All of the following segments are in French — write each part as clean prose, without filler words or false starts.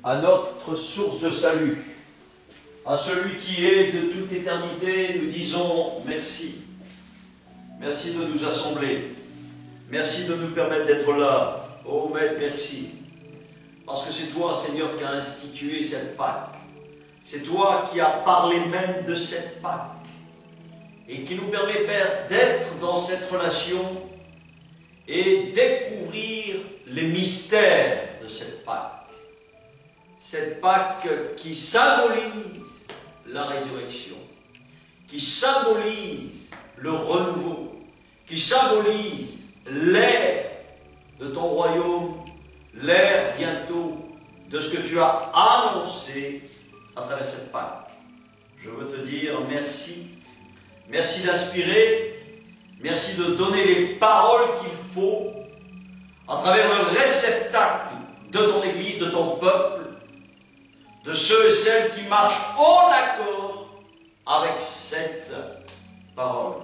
à notre source de salut, à celui qui est de toute éternité, nous disons merci. Merci de nous assembler. Merci de nous permettre d'être là. Oh Maître, merci. Parce que c'est toi, Seigneur, qui as institué cette Pâque. C'est toi qui as parlé même de cette Pâque. Et qui nous permet, Père, d'être dans cette relation et découvrir les mystères de cette Pâque. Cette Pâque qui symbolise la résurrection, qui symbolise le renouveau, qui symbolise l'ère de ton royaume, l'ère bientôt de ce que tu as annoncé à travers cette Pâque. Je veux te dire merci. Merci d'inspirer, merci de donner les paroles qu'il faut à travers le réceptacle de ton Église, de ton peuple, de ceux et celles qui marchent en accord avec cette parole.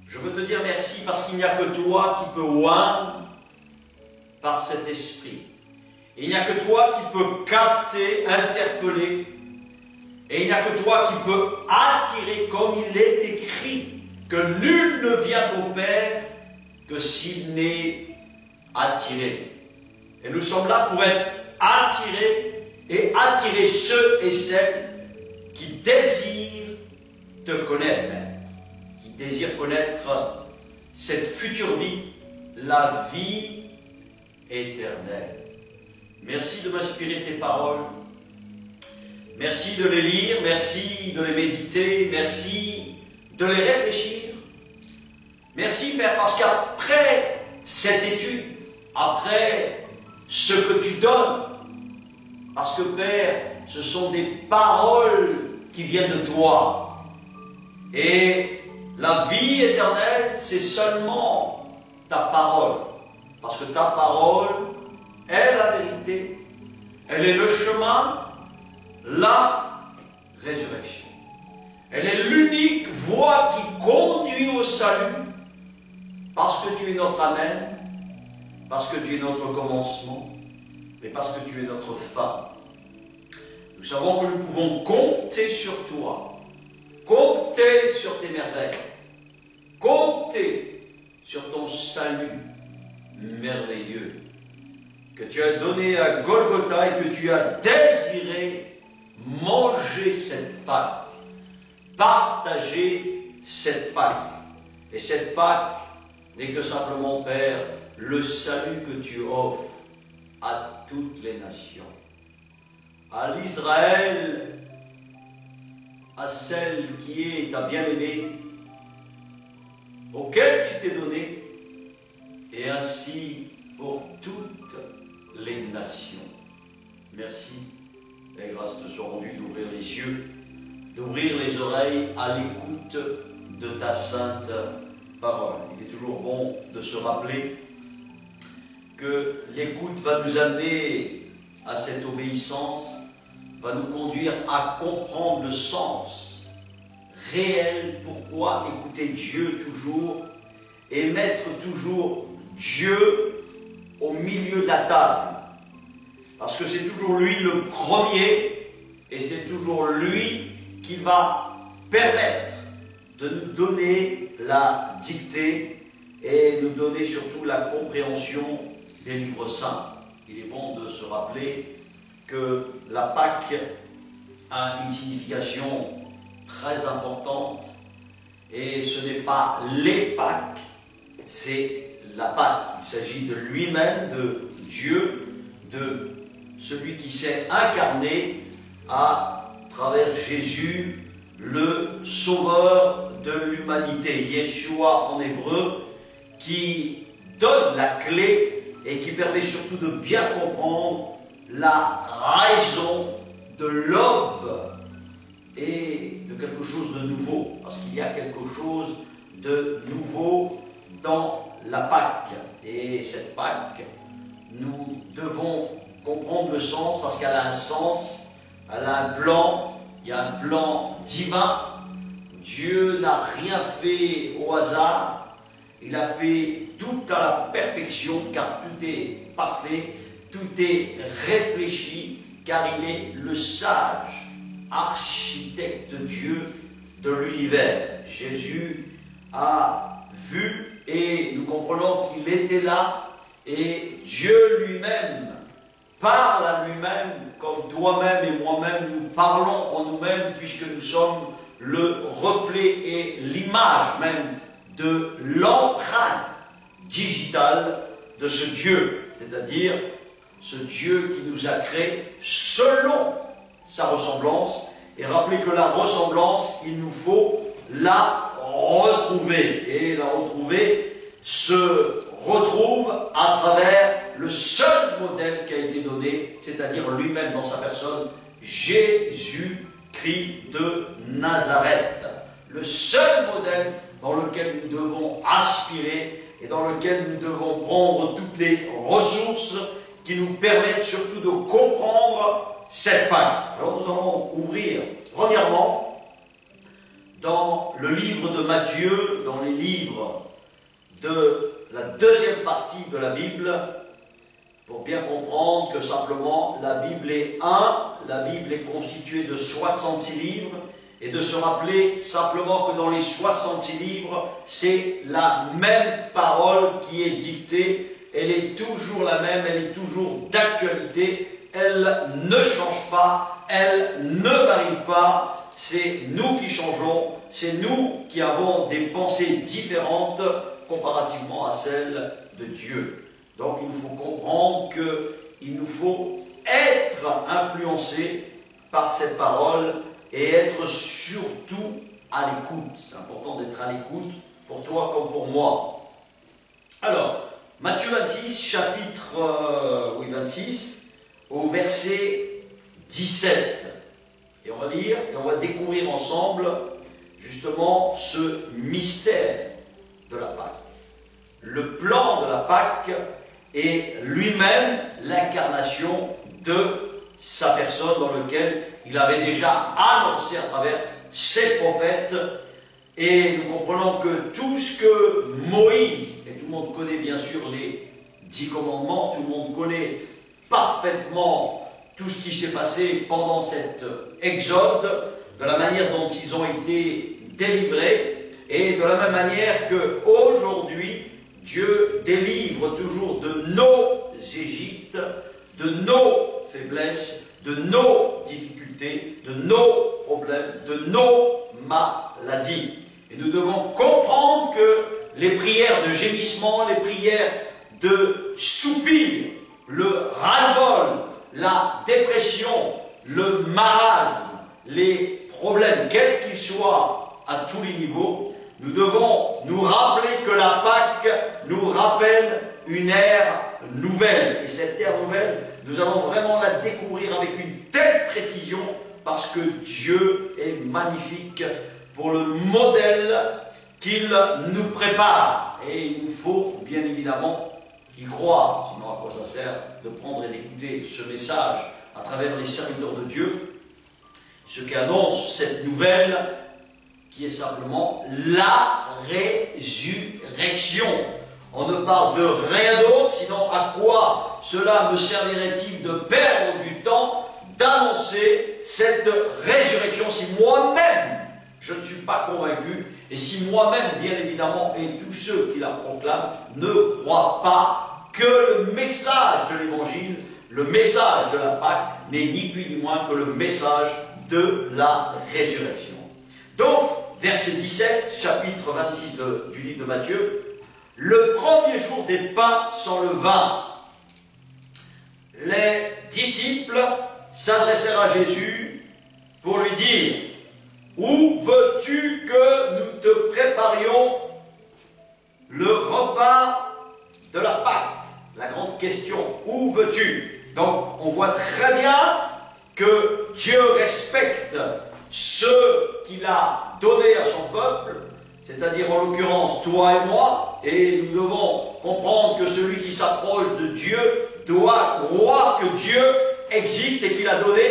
Je veux te dire merci parce qu'il n'y a que toi qui peux oindre par cet esprit. Il n'y a que toi qui peux capter, interpeller. Et il n'y a que toi qui peux attirer, comme il est écrit, que nul ne vient au Père que s'il n'est attiré. Et nous sommes là pour être attirés et attirer ceux et celles qui désirent te connaître, qui désirent connaître cette future vie, la vie éternelle. Merci de m'inspirer tes paroles. Merci de les lire, merci de les méditer, merci de les réfléchir. Merci, Père, parce qu'après cette étude, après ce que tu donnes, parce que, Père, ce sont des paroles qui viennent de toi. Et la vie éternelle, c'est seulement ta parole. Parce que ta parole est la vérité, elle est le chemin, la résurrection. Elle est l'unique voie qui conduit au salut, parce que tu es notre Amen, parce que tu es notre commencement, mais parce que tu es notre fin. Nous savons que nous pouvons compter sur toi, compter sur tes merveilles, compter sur ton salut merveilleux que tu as donné à Golgotha et que tu as désiré manger cette Pâque, partager cette Pâque. Et cette Pâque n'est que simplement, Père, le salut que tu offres à toutes les nations. À l'Israël, à celle qui est ta bien-aimée, auquel tu t'es donné, et ainsi pour toutes les nations. Merci. Et grâce te soit rendue d'ouvrir les cieux, d'ouvrir les oreilles à l'écoute de ta sainte parole. Il est toujours bon de se rappeler que l'écoute va nous amener à cette obéissance, va nous conduire à comprendre le sens réel, pourquoi écouter Dieu toujours et mettre toujours Dieu au milieu de la table. Parce que c'est toujours lui le premier et c'est toujours lui qui va permettre de nous donner la dictée et nous donner surtout la compréhension des livres saints. Il est bon de se rappeler que la Pâque a une signification très importante et ce n'est pas les Pâques, c'est la Pâque. Il s'agit de lui-même, de Dieu, de celui qui s'est incarné à travers Jésus, le sauveur de l'humanité, Yeshua en hébreu, qui donne la clé et qui permet surtout de bien comprendre la raison de l'aube et de quelque chose de nouveau, parce qu'il y a quelque chose de nouveau dans la Pâque. Et cette Pâque, nous devons comprendre le sens parce qu'elle a un sens, elle a un plan, il y a un plan divin. Dieu n'a rien fait au hasard, il a fait tout à la perfection car tout est parfait, tout est réfléchi, car il est le sage architecte Dieu de l'univers. Jésus a vu et nous comprenons qu'il était là et Dieu lui-même parle à lui-même comme toi-même et moi-même nous parlons en nous-mêmes puisque nous sommes le reflet et l'image même de l'empreinte digitale de ce Dieu, c'est-à-dire ce Dieu qui nous a créés selon sa ressemblance. Et rappelez que la ressemblance, il nous faut la retrouver. Et la retrouver se retrouve à travers le seul modèle qui a été donné, c'est-à-dire lui-même dans sa personne, Jésus-Christ de Nazareth. Le seul modèle dans lequel nous devons aspirer et dans lequel nous devons prendre toutes les ressources qui nous permettent surtout de comprendre cette Pâque. Alors nous allons ouvrir premièrement dans le livre de Matthieu, dans les livres de la deuxième partie de la Bible, pour bien comprendre que simplement la Bible est la Bible est constituée de 66 livres, et de se rappeler simplement que dans les 66 livres, c'est la même parole qui est dictée, elle est toujours la même, elle est toujours d'actualité, elle ne change pas, elle ne varie pas, c'est nous qui changeons, c'est nous qui avons des pensées différentes comparativement à celles de Dieu. Donc il nous faut comprendre qu'il nous faut être influencé par cette parole et être surtout à l'écoute. C'est important d'être à l'écoute pour toi comme pour moi. Alors, Matthieu 26, chapitre 26, au verset 17. Et on va lire et on va découvrir ensemble justement ce mystère de la Pâque. Le plan de la Pâque est lui-même l'incarnation de sa personne dans lequel il avait déjà annoncé à travers ses prophètes. Et nous comprenons que tout ce que Moïse, et tout le monde connaît bien sûr les 10 commandements, tout le monde connaît parfaitement tout ce qui s'est passé pendant cet exode, de la manière dont ils ont été délivrés, et de la même manière qu'aujourd'hui, Dieu délivre toujours de nos Égyptes, de nos faiblesses, de nos difficultés, de nos problèmes, de nos maladies. Et nous devons comprendre que les prières de gémissement, les prières de soupir, le ras-le-bol, la dépression, le marasme, les problèmes, quels qu'ils soient à tous les niveaux, nous devons nous rappeler que la Pâque nous rappelle une ère nouvelle. Et cette ère nouvelle, nous allons vraiment la découvrir avec une telle précision parce que Dieu est magnifique pour le modèle qu'il nous prépare. Et il nous faut bien évidemment y croire. Sinon, à quoi ça sert de prendre et d'écouter ce message à travers les serviteurs de Dieu, ce qui annonce cette nouvelle qui est simplement la résurrection. On ne parle de rien d'autre, sinon à quoi cela me servirait-il de perdre du temps d'annoncer cette résurrection si moi-même je ne suis pas convaincu et si moi-même, bien évidemment, et tous ceux qui la proclament ne croient pas que le message de l'Évangile, le message de la Pâque n'est ni plus ni moins que le message de la résurrection. Donc, verset 17, chapitre 26 du livre de Matthieu, le premier jour des pains sans levain, les disciples s'adressèrent à Jésus pour lui dire « Où veux-tu que nous te préparions le repas de la Pâque ?» La grande question, où veux-tu? Donc, on voit très bien que Dieu respecte ce qu'il a donné à son peuple, c'est-à-dire en l'occurrence toi et moi, et nous devons comprendre que celui qui s'approche de Dieu doit croire que Dieu existe et qu'il a donné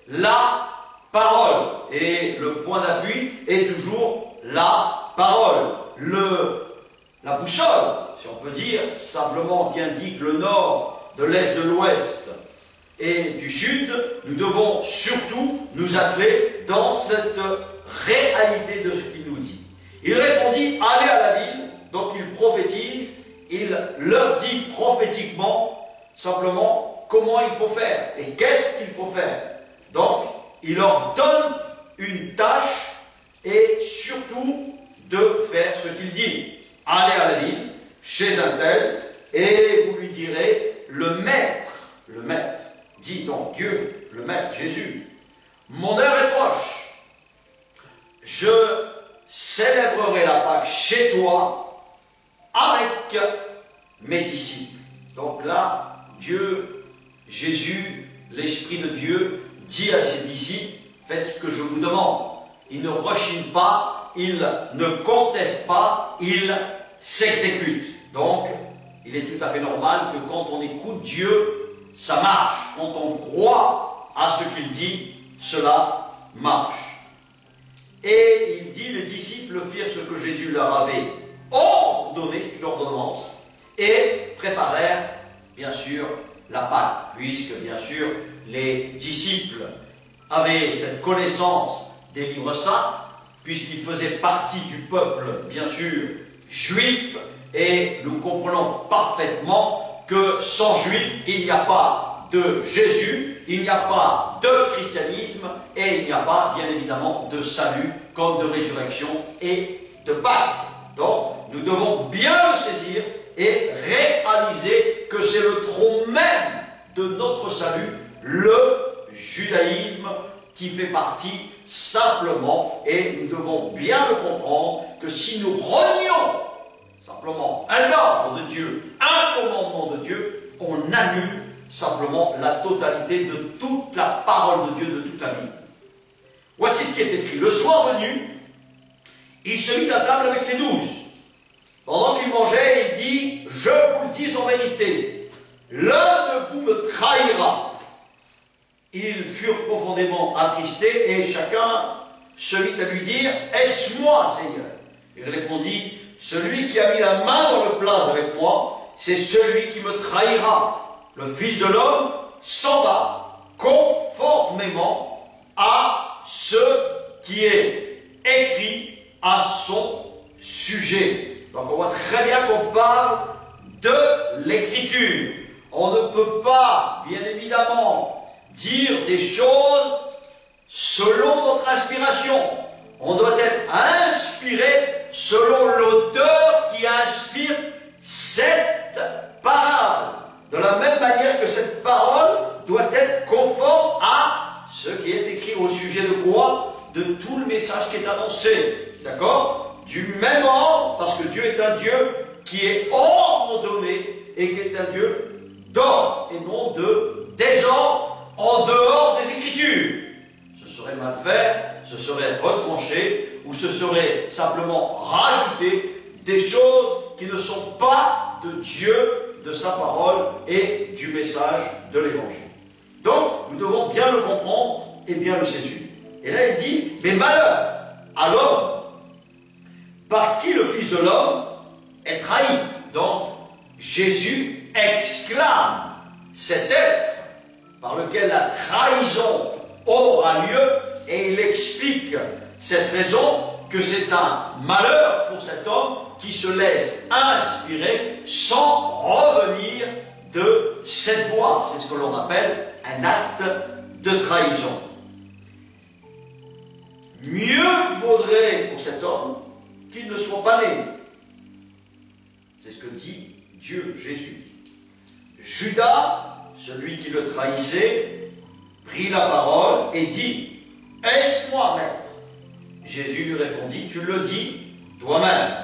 la parole. Et le point d'appui est toujours la parole. La boussole, si on peut dire, simplement qui indique le nord, de l'est, de l'ouest, et du Sud, nous devons surtout nous atteler dans cette réalité de ce qu'il nous dit. Il répondit, allez à la ville, donc il prophétise, il leur dit prophétiquement, simplement, comment il faut faire et qu'est-ce qu'il faut faire. Donc, il leur donne une tâche et surtout de faire ce qu'il dit. Allez à la ville, chez un tel, et vous lui direz, le maître, dit donc Dieu, le maître, Jésus, mon heure est proche, je célébrerai la Pâque chez toi avec mes disciples. Donc là, Dieu, Jésus, l'Esprit de Dieu, dit à ses disciples, faites ce que je vous demande. Il ne rechigne pas, il ne conteste pas, il s'exécute. Donc, il est tout à fait normal que quand on écoute Dieu, ça marche. Quand on croit à ce qu'il dit, cela marche. Et il dit, les disciples firent ce que Jésus leur avait ordonné, c'est une ordonnance, et préparèrent, bien sûr, la Pâque, puisque, bien sûr, les disciples avaient cette connaissance des livres saints, puisqu'ils faisaient partie du peuple, bien sûr, juif, et nous comprenons parfaitement que sans juif, il n'y a pas de Jésus, il n'y a pas de christianisme, et il n'y a pas, bien évidemment, de salut, comme de résurrection et de Pâques. Donc, nous devons bien le saisir et réaliser que c'est le tronc même de notre salut, le judaïsme, qui fait partie simplement, et nous devons bien le comprendre, que si nous renions simplement un ordre de Dieu, un commandement de Dieu, on annule simplement la totalité de toute la parole de Dieu, de toute la Bible. Voici ce qui est écrit. Le soir venu, il se mit à table avec les 12. Pendant qu'il mangeait, il dit, je vous le dis en vérité, l'un de vous me trahira. Ils furent profondément attristés et chacun se mit à lui dire, est-ce moi, Seigneur? Il répondit, celui qui a mis la main dans le plat avec moi, c'est celui qui me trahira. Le Fils de l'homme s'en va conformément à ce qui est écrit à son sujet. Donc on voit très bien qu'on parle de l'écriture. On ne peut pas, bien évidemment, dire des choses selon notre inspiration. On doit être inspiré selon l'auteur qui inspire cette parole. De la même manière que cette parole doit être conforme à ce qui est écrit au sujet de quoi? De tout le message qui est annoncé. D'accord? Du même ordre, parce que Dieu est un Dieu qui est ordonné et qui est un Dieu d'ordre et non de désordre en dehors des Écritures. Ce serait mal faire, ce serait retrancher ou ce serait simplement rajouter des choses qui ne sont pas de Dieu, de sa parole et du message de l'Évangile. Donc, nous devons bien le comprendre et bien le saisir. Et là, il dit, mais malheur à l'homme par qui le Fils de l'homme est trahi. Donc, Jésus exclame cet être par lequel la trahison aura lieu et il explique cette raison que c'est un malheur pour cet homme qui se laisse inspirer sans revenir de cette voie. C'est ce que l'on appelle un acte de trahison. Mieux vaudrait pour cet homme qu'il ne soit pas né. C'est ce que dit Dieu, Jésus. Judas, celui qui le trahissait, prit la parole et dit, « Est-ce moi, maître ?» Jésus lui répondit, « Tu le dis toi-même. »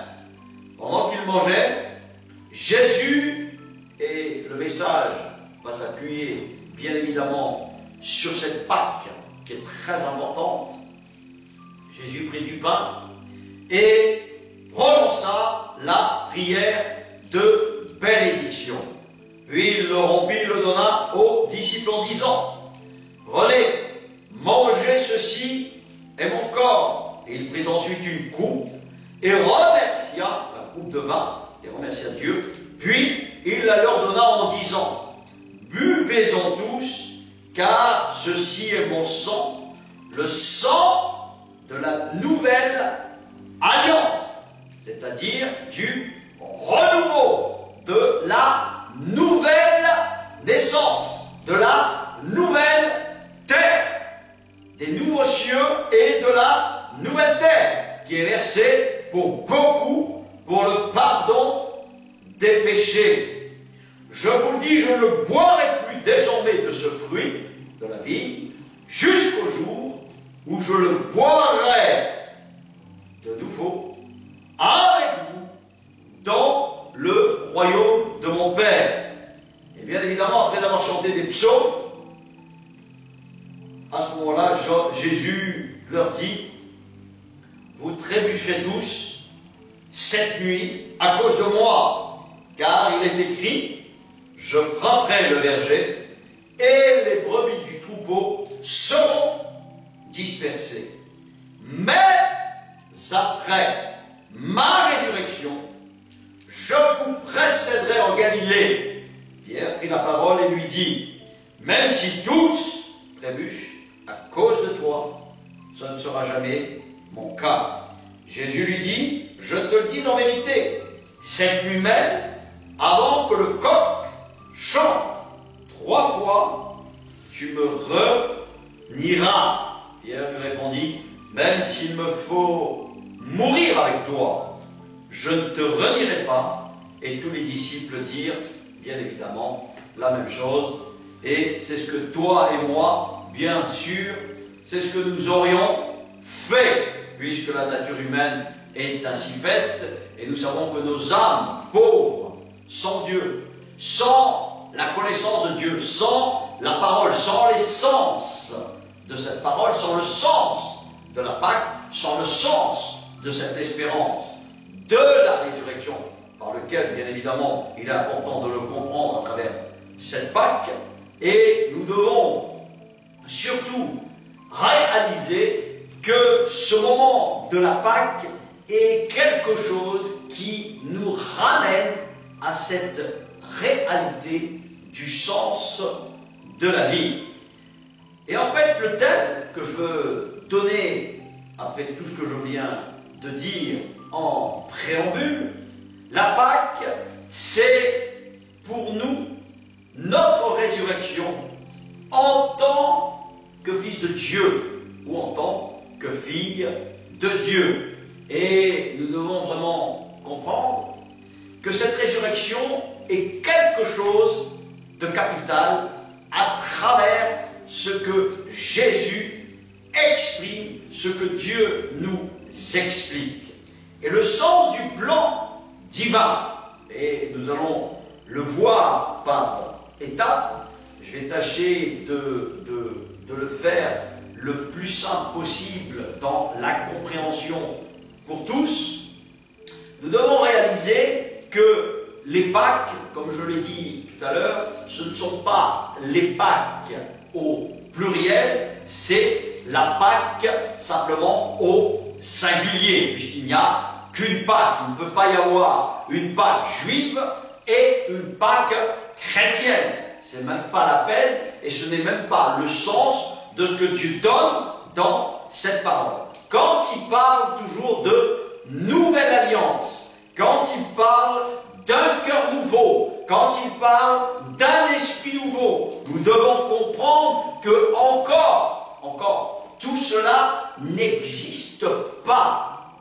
Pendant qu'il mangeait, Jésus, et le message va s'appuyer bien évidemment sur cette Pâque qui est très importante, Jésus prit du pain et prononça la prière de bénédiction. Puis il le rompit, il le donna aux disciples en disant, « Prenez, mangez ceci est mon corps. » Et il prit ensuite une coupe et remercia, la coupe de vin, et remercia Dieu. Puis il la leur donna en disant, « Buvez-en tous, car ceci est mon sang, le sang de la nouvelle alliance, c'est-à-dire du renouveau, de la nouvelle naissance, de la nouvelle terre, des nouveaux cieux et de la nouvelle terre, qui est versée pour beaucoup, pour le pardon des péchés. Je vous le dis, je ne boirai plus désormais de ce fruit de la vie, jusqu'au jour où je le boirai de nouveau avec vous dans le royaume de mon Père. Et bien évidemment, après avoir chanté des psaumes, à ce moment-là, Jésus leur dit, vous trébucherez tous cette nuit à cause de moi, car il est écrit, je frapperai le berger et les brebis du troupeau seront dispersées. Mais après ma résurrection, je vous précéderai en Galilée. Pierre prit la parole et lui dit, même si tous trébuchent à cause de toi, ce ne sera jamais mon cas. Jésus lui dit, je te le dis en vérité, cette nuit même, avant que le coq chante 3 fois, tu me renieras. Pierre lui répondit, même s'il me faut mourir avec toi, je ne te renierai pas. Et tous les disciples dirent, bien évidemment, la même chose. Et c'est ce que toi et moi, bien sûr, c'est ce que nous aurions fait, puisque la nature humaine est ainsi faite, et nous savons que nos âmes pauvres, sans Dieu, sans la connaissance de Dieu, sans la parole, sans l'essence de cette parole, sans le sens de la Pâque, sans le sens de cette espérance de la résurrection, par lequel, bien évidemment, il est important de le comprendre à travers cette Pâque, et nous devons surtout réaliser que ce moment de la Pâque est quelque chose qui nous ramène à cette réalité du sens de la vie. Et en fait, le thème que je veux donner, après tout ce que je viens de dire en préambule, la Pâque, c'est pour nous notre résurrection en tant que fils de Dieu ou en tant que fille de Dieu. Et nous devons vraiment comprendre que cette résurrection est quelque chose de capital à travers ce que Jésus exprime, ce que Dieu nous explique. Et le sens du plan divin, et nous allons le voir par étapes, je vais tâcher de le faire le plus simple possible dans la compréhension pour tous. Nous devons réaliser que les Pâques, comme je l'ai dit tout à l'heure, ce ne sont pas les Pâques au pluriel, c'est la Pâque simplement au singulier, puisqu'il n'y a qu'une Pâque. Il ne peut pas y avoir une Pâque juive et une Pâque chrétienne. C'est même pas la peine, et ce n'est même pas le sens de ce que Dieu donne dans cette parole. Quand il parle toujours de nouvelle alliance, quand il parle d'un cœur nouveau, quand il parle d'un esprit nouveau, nous devons comprendre que encore, tout cela n'existe pas.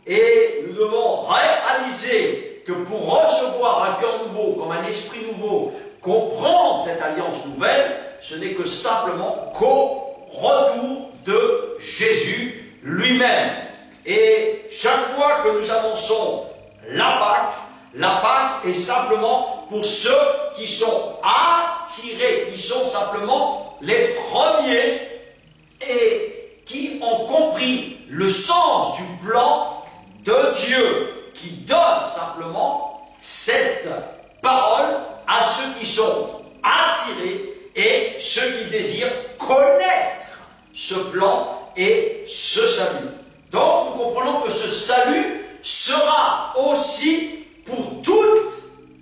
Et nous devons réaliser que pour recevoir un cœur nouveau, comme un esprit nouveau, comprendre cette alliance nouvelle, ce n'est que simplement qu'au retour de Jésus lui-même. Et chaque fois que nous annonçons la Pâque est simplement pour ceux qui sont attirés, qui sont simplement les premiers et qui ont compris le sens du plan de Dieu, qui donne simplement cette parole à ceux qui sont attirés et ceux qui désirent connaître ce plan et ce salut. Donc nous comprenons que ce salut sera aussi pour toutes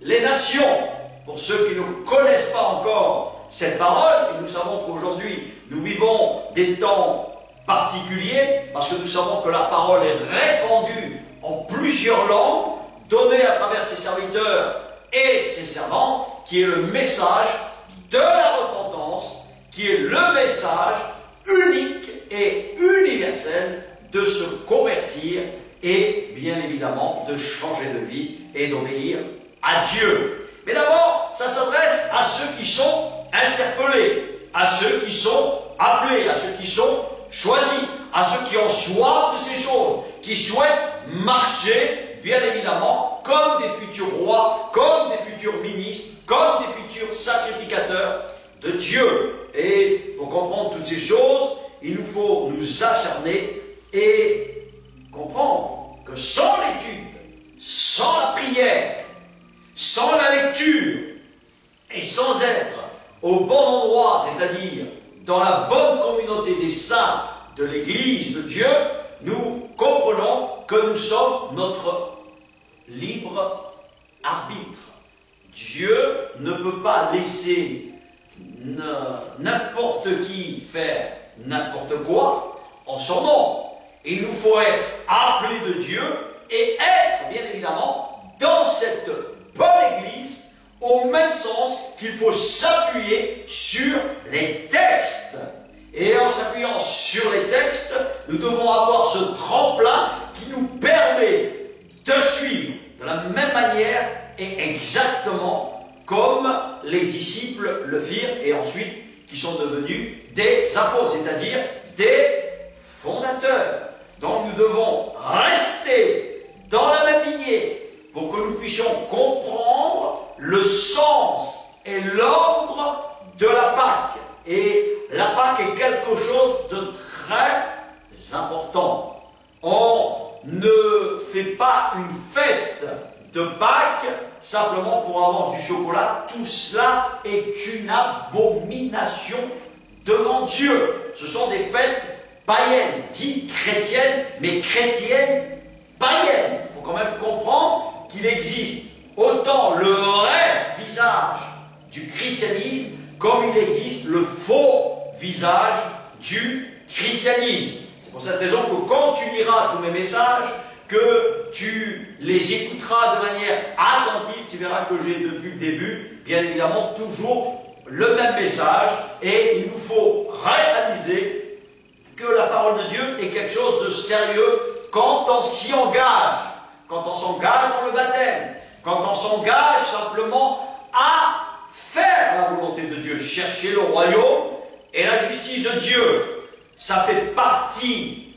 les nations, pour ceux qui ne connaissent pas encore cette parole, et nous savons qu'aujourd'hui, nous vivons des temps particuliers, parce que nous savons que la parole est répandue en plusieurs langues, donnée à travers ses serviteurs et ses servants, qui est le message de la repentance, qui est le message unique et universel de se convertir et bien évidemment de changer de vie et d'obéir à Dieu. Mais d'abord, ça s'adresse à ceux qui sont interpellés, à ceux qui sont appelés, à ceux qui sont choisis, à ceux qui ont soif de ces choses, qui souhaitent marcher, bien évidemment, comme des futurs rois, comme des futurs ministres, comme des futurs sacrificateurs de Dieu. Et pour comprendre toutes ces choses, il nous faut nous acharner et comprendre que sans l'étude, sans la prière, sans la lecture et sans être au bon endroit, c'est-à-dire dans la bonne communauté des saints de l'Église de Dieu, nous comprenons que nous sommes notre libre arbitre. Dieu ne peut pas laisser n'importe qui faire n'importe quoi en son nom. Il nous faut être appelés de Dieu et être, bien évidemment, dans cette bonne Église, au même sens qu'il faut s'appuyer sur les textes. Et en s'appuyant sur les textes, nous devons avoir ce tremplin qui nous permet de suivre de la même manière et exactement comme les disciples le firent et ensuite qui sont devenus des apôtres, c'est-à-dire des fondateurs. Donc nous devons rester dans la même lignée pour que nous puissions comprendre le sens et l'ordre de la Pâque. Et la Pâque est quelque chose de très important. On ne fait pas une fête de Pâques simplement pour avoir du chocolat. Tout cela est une abomination devant Dieu. Ce sont des fêtes païennes, dites chrétiennes, mais chrétiennes païennes. Il faut quand même comprendre qu'il existe autant le vrai visage du christianisme comme il existe le faux visage du christianisme. C'est pour cette raison que quand tu liras tous mes messages, que tu les écouteras de manière attentive, tu verras que j'ai depuis le début, bien évidemment, toujours le même message, et il nous faut réaliser que la parole de Dieu est quelque chose de sérieux quand on s'y engage, quand on s'engage dans le baptême, quand on s'engage simplement à faire la volonté de Dieu, chercher le royaume et la justice de Dieu. Ça fait partie,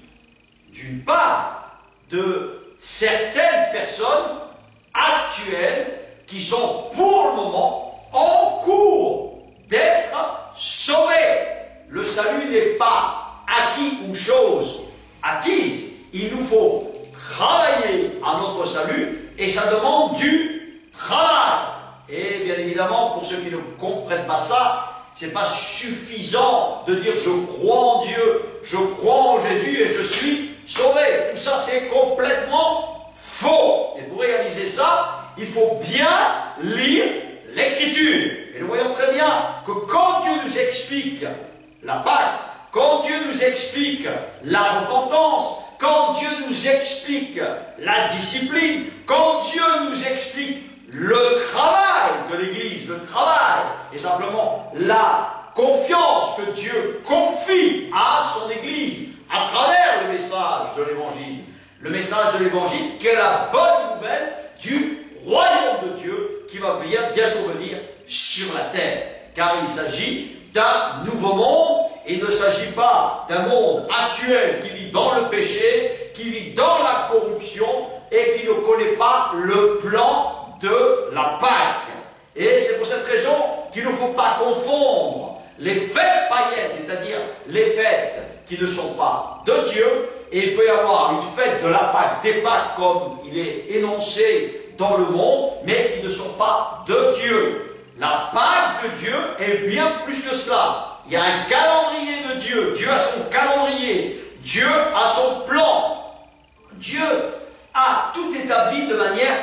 d'une part, de certaines personnes actuelles qui sont pour le moment en cours d'être sauvées. Le salut n'est pas acquis ou chose acquise. Il nous faut travailler à notre salut et ça demande du travail. Et bien évidemment, pour ceux qui ne comprennent pas ça, c'est pas suffisant de dire je crois en Dieu, je crois en Jésus et je suis sauvé. Tout ça, c'est complètement faux. Et pour réaliser ça, il faut bien lire l'Écriture. Et nous voyons très bien que quand Dieu nous explique la Pâque, quand Dieu nous explique la repentance, quand Dieu nous explique la discipline, quand Dieu nous explique le travail de l'Église, le travail, et simplement la confiance que Dieu confie à son Église à travers le message de l'Évangile. Le message de l'Évangile qui est la bonne nouvelle du royaume de Dieu qui va bientôt venir sur la terre. Car il s'agit d'un nouveau monde, et il ne s'agit pas d'un monde actuel qui vit dans le péché, qui vit dans la corruption et qui ne connaît pas le plan de la Pâque. Et c'est pour cette raison qu'il ne faut pas confondre les fêtes païennes, c'est-à-dire les fêtes qui ne sont pas de Dieu, et il peut y avoir une fête de la Pâque, des Pâques comme il est énoncé dans le monde, mais qui ne sont pas de Dieu. La Pâque de Dieu est bien plus que cela. Il y a un calendrier de Dieu. Dieu a son calendrier. Dieu a son plan. Dieu a tout établi de manière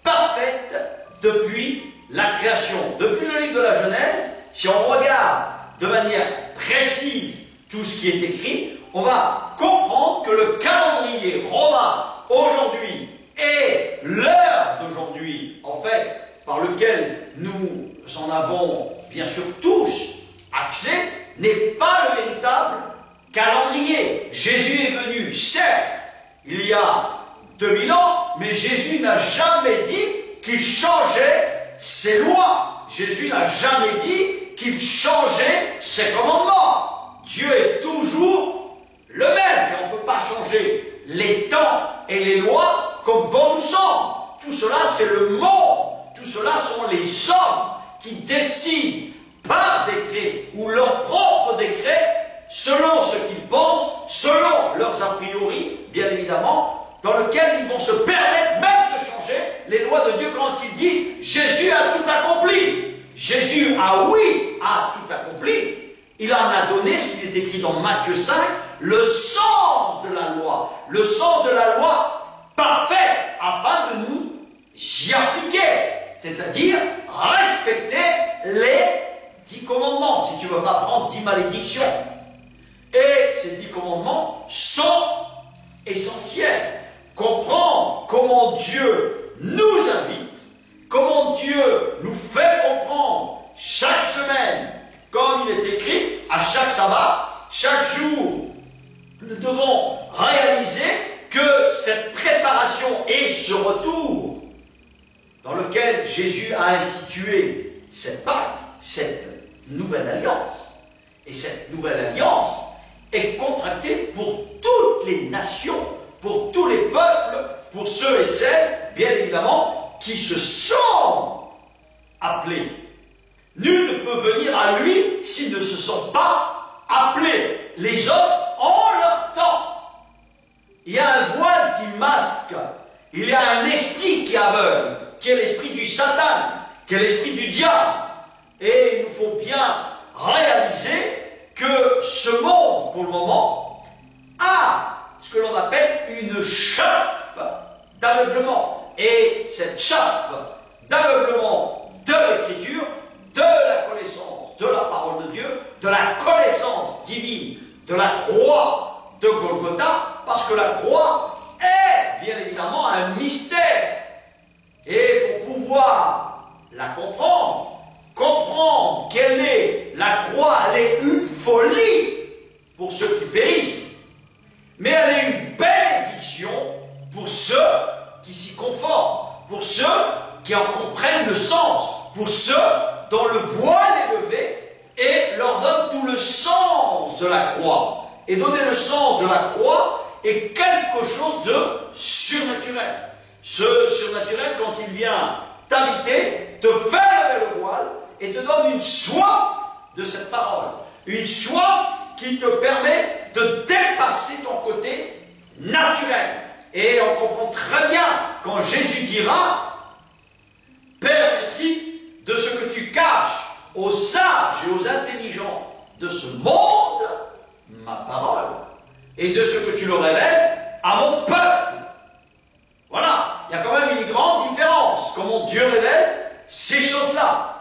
parfaite depuis la création. Depuis le livre de la Genèse, si on regarde de manière précise tout ce qui est écrit, on va comprendre que le calendrier romain aujourd'hui et l'heure d'aujourd'hui, en fait, par lequel nous en avons bien sûr tous accès, n'est pas le véritable calendrier. Jésus est venu, certes, il y a 2000 ans, mais Jésus n'a jamais dit qu'il changeait ses lois. Jésus n'a jamais dit qu'il changeait ses commandements. Dieu est toujours le même, et on ne peut pas changer les temps et les lois comme bon nous semble. Tout cela, c'est le monde. Tout cela sont les hommes qui décident par décret ou leur propre décret, selon ce qu'ils pensent, selon leurs a priori, bien évidemment, dans lequel ils vont se permettre même de changer les lois de Dieu quand ils disent « Jésus a tout accompli ». Jésus a tout accompli. Il en a donné, ce qui est écrit dans Matthieu 5, le sens de la loi. Le sens de la loi parfaite, afin de nous y appliquer. C'est-à-dire respecter les 10 commandements. Si tu ne veux pas prendre 10 malédictions. Et ces 10 commandements sont essentiels. Comprendre comment Dieu nous invite, comment Dieu nous fait comprendre chaque semaine, comme il est écrit, à chaque sabbat, chaque jour, nous devons réaliser que cette préparation et ce retour dans lequel Jésus a institué cette Pâque, cette nouvelle alliance. Et cette nouvelle alliance est contractée pour toutes les nations, pour tous les peuples, pour ceux et celles, bien évidemment, qui se sont appelés. Nul ne peut venir à lui s'ils ne se sont pas appelés. Les autres ont leur temps. Il y a un voile qui masque. Il y a un esprit qui aveugle, qui est l'esprit du Satan, qui est l'esprit du diable. Et il nous faut bien réaliser que ce monde, pour le moment, a ce que l'on appelle une chape d'aveuglement. Et cette chape d'aveuglement de l'écriture, de la connaissance de la parole de Dieu, de la connaissance divine, de la croix de Golgotha, parce que la croix est bien évidemment un mystère. Et pour pouvoir la comprendre quelle est la croix, elle est une folie pour ceux qui périssent, mais elle est une bénédiction pour ceux qui s'y conforment, pour ceux qui en comprennent le sens, pour ceux dont le voile est levé et leur donne tout le sens de la croix. Et donner le sens de la croix est quelque chose de surnaturel. Ce surnaturel, quand il vient t'habiter, te fait lever le voile et te donne une soif de cette parole. Une soif qui te permet de dépasser ton côté naturel. Et on comprend très bien quand Jésus dira « Père, merci de ce que tu caches aux sages et aux intelligents de ce monde, ma parole, et de ce que tu le révèles à mon peuple. » Voilà, il y a quand même une grande différence, comment Dieu révèle ces choses-là.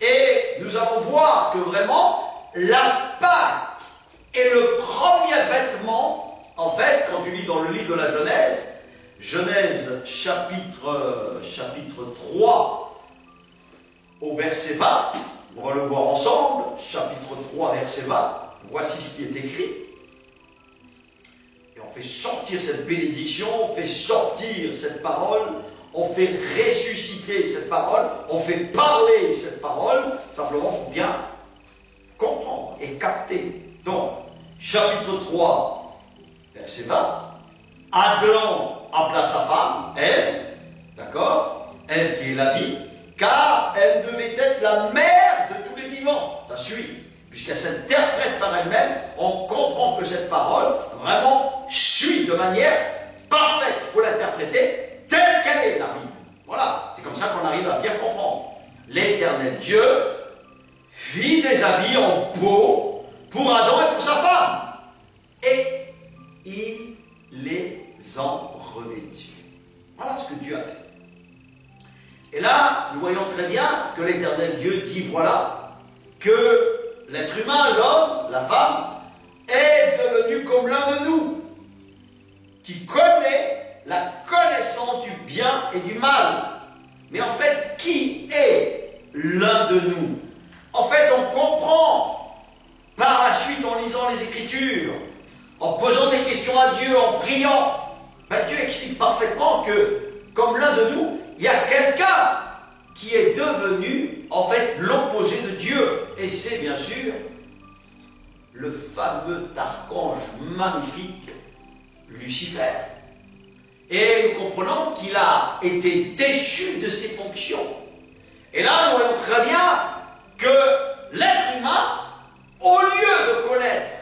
Et nous allons voir que vraiment, la Pâque est le premier vêtement, en fait, quand tu lis dans le livre de la Genèse, Genèse chapitre 3, au verset 20, on va le voir ensemble, chapitre 3, verset 20, voici ce qui est écrit. Et on fait sortir cette bénédiction, on fait sortir cette parole, on fait ressusciter cette parole, on fait parler cette parole, simplement pour bien comprendre et capter. Donc, chapitre 3, verset 20, Adam appela sa femme, Ève, d'accord, Ève qui est la vie, car elle devait être la mère de tous les vivants. Ça suit. Puisqu'elle s'interprète par elle-même, on comprend que cette parole vraiment suit de manière parfaite. Il faut l'interpréter telle qu'elle est, la Bible. Voilà, c'est comme ça qu'on arrive à bien comprendre. L'Éternel Dieu fit des habits en peau pour Adam et pour sa femme. Et il les en revêtit. Voilà ce que Dieu a fait. Et là, nous voyons très bien que l'Éternel Dieu dit, voilà, que l'être humain, l'homme, la femme, est devenu comme l'un de nous, qui connaît la connaissance du bien et du mal. Mais en fait, qui est l'un de nous? En fait, on comprend par la suite en lisant les Écritures, en posant des questions à Dieu, en priant. Ben, Dieu explique parfaitement que, comme l'un de nous, il y a quelqu'un qui est devenu, en fait, l'opposé de Dieu. Et c'est bien sûr le fameux archange magnifique, Lucifer. Et nous comprenons qu'il a été déchu de ses fonctions. Et là, nous voyons très bien que l'être humain, au lieu de connaître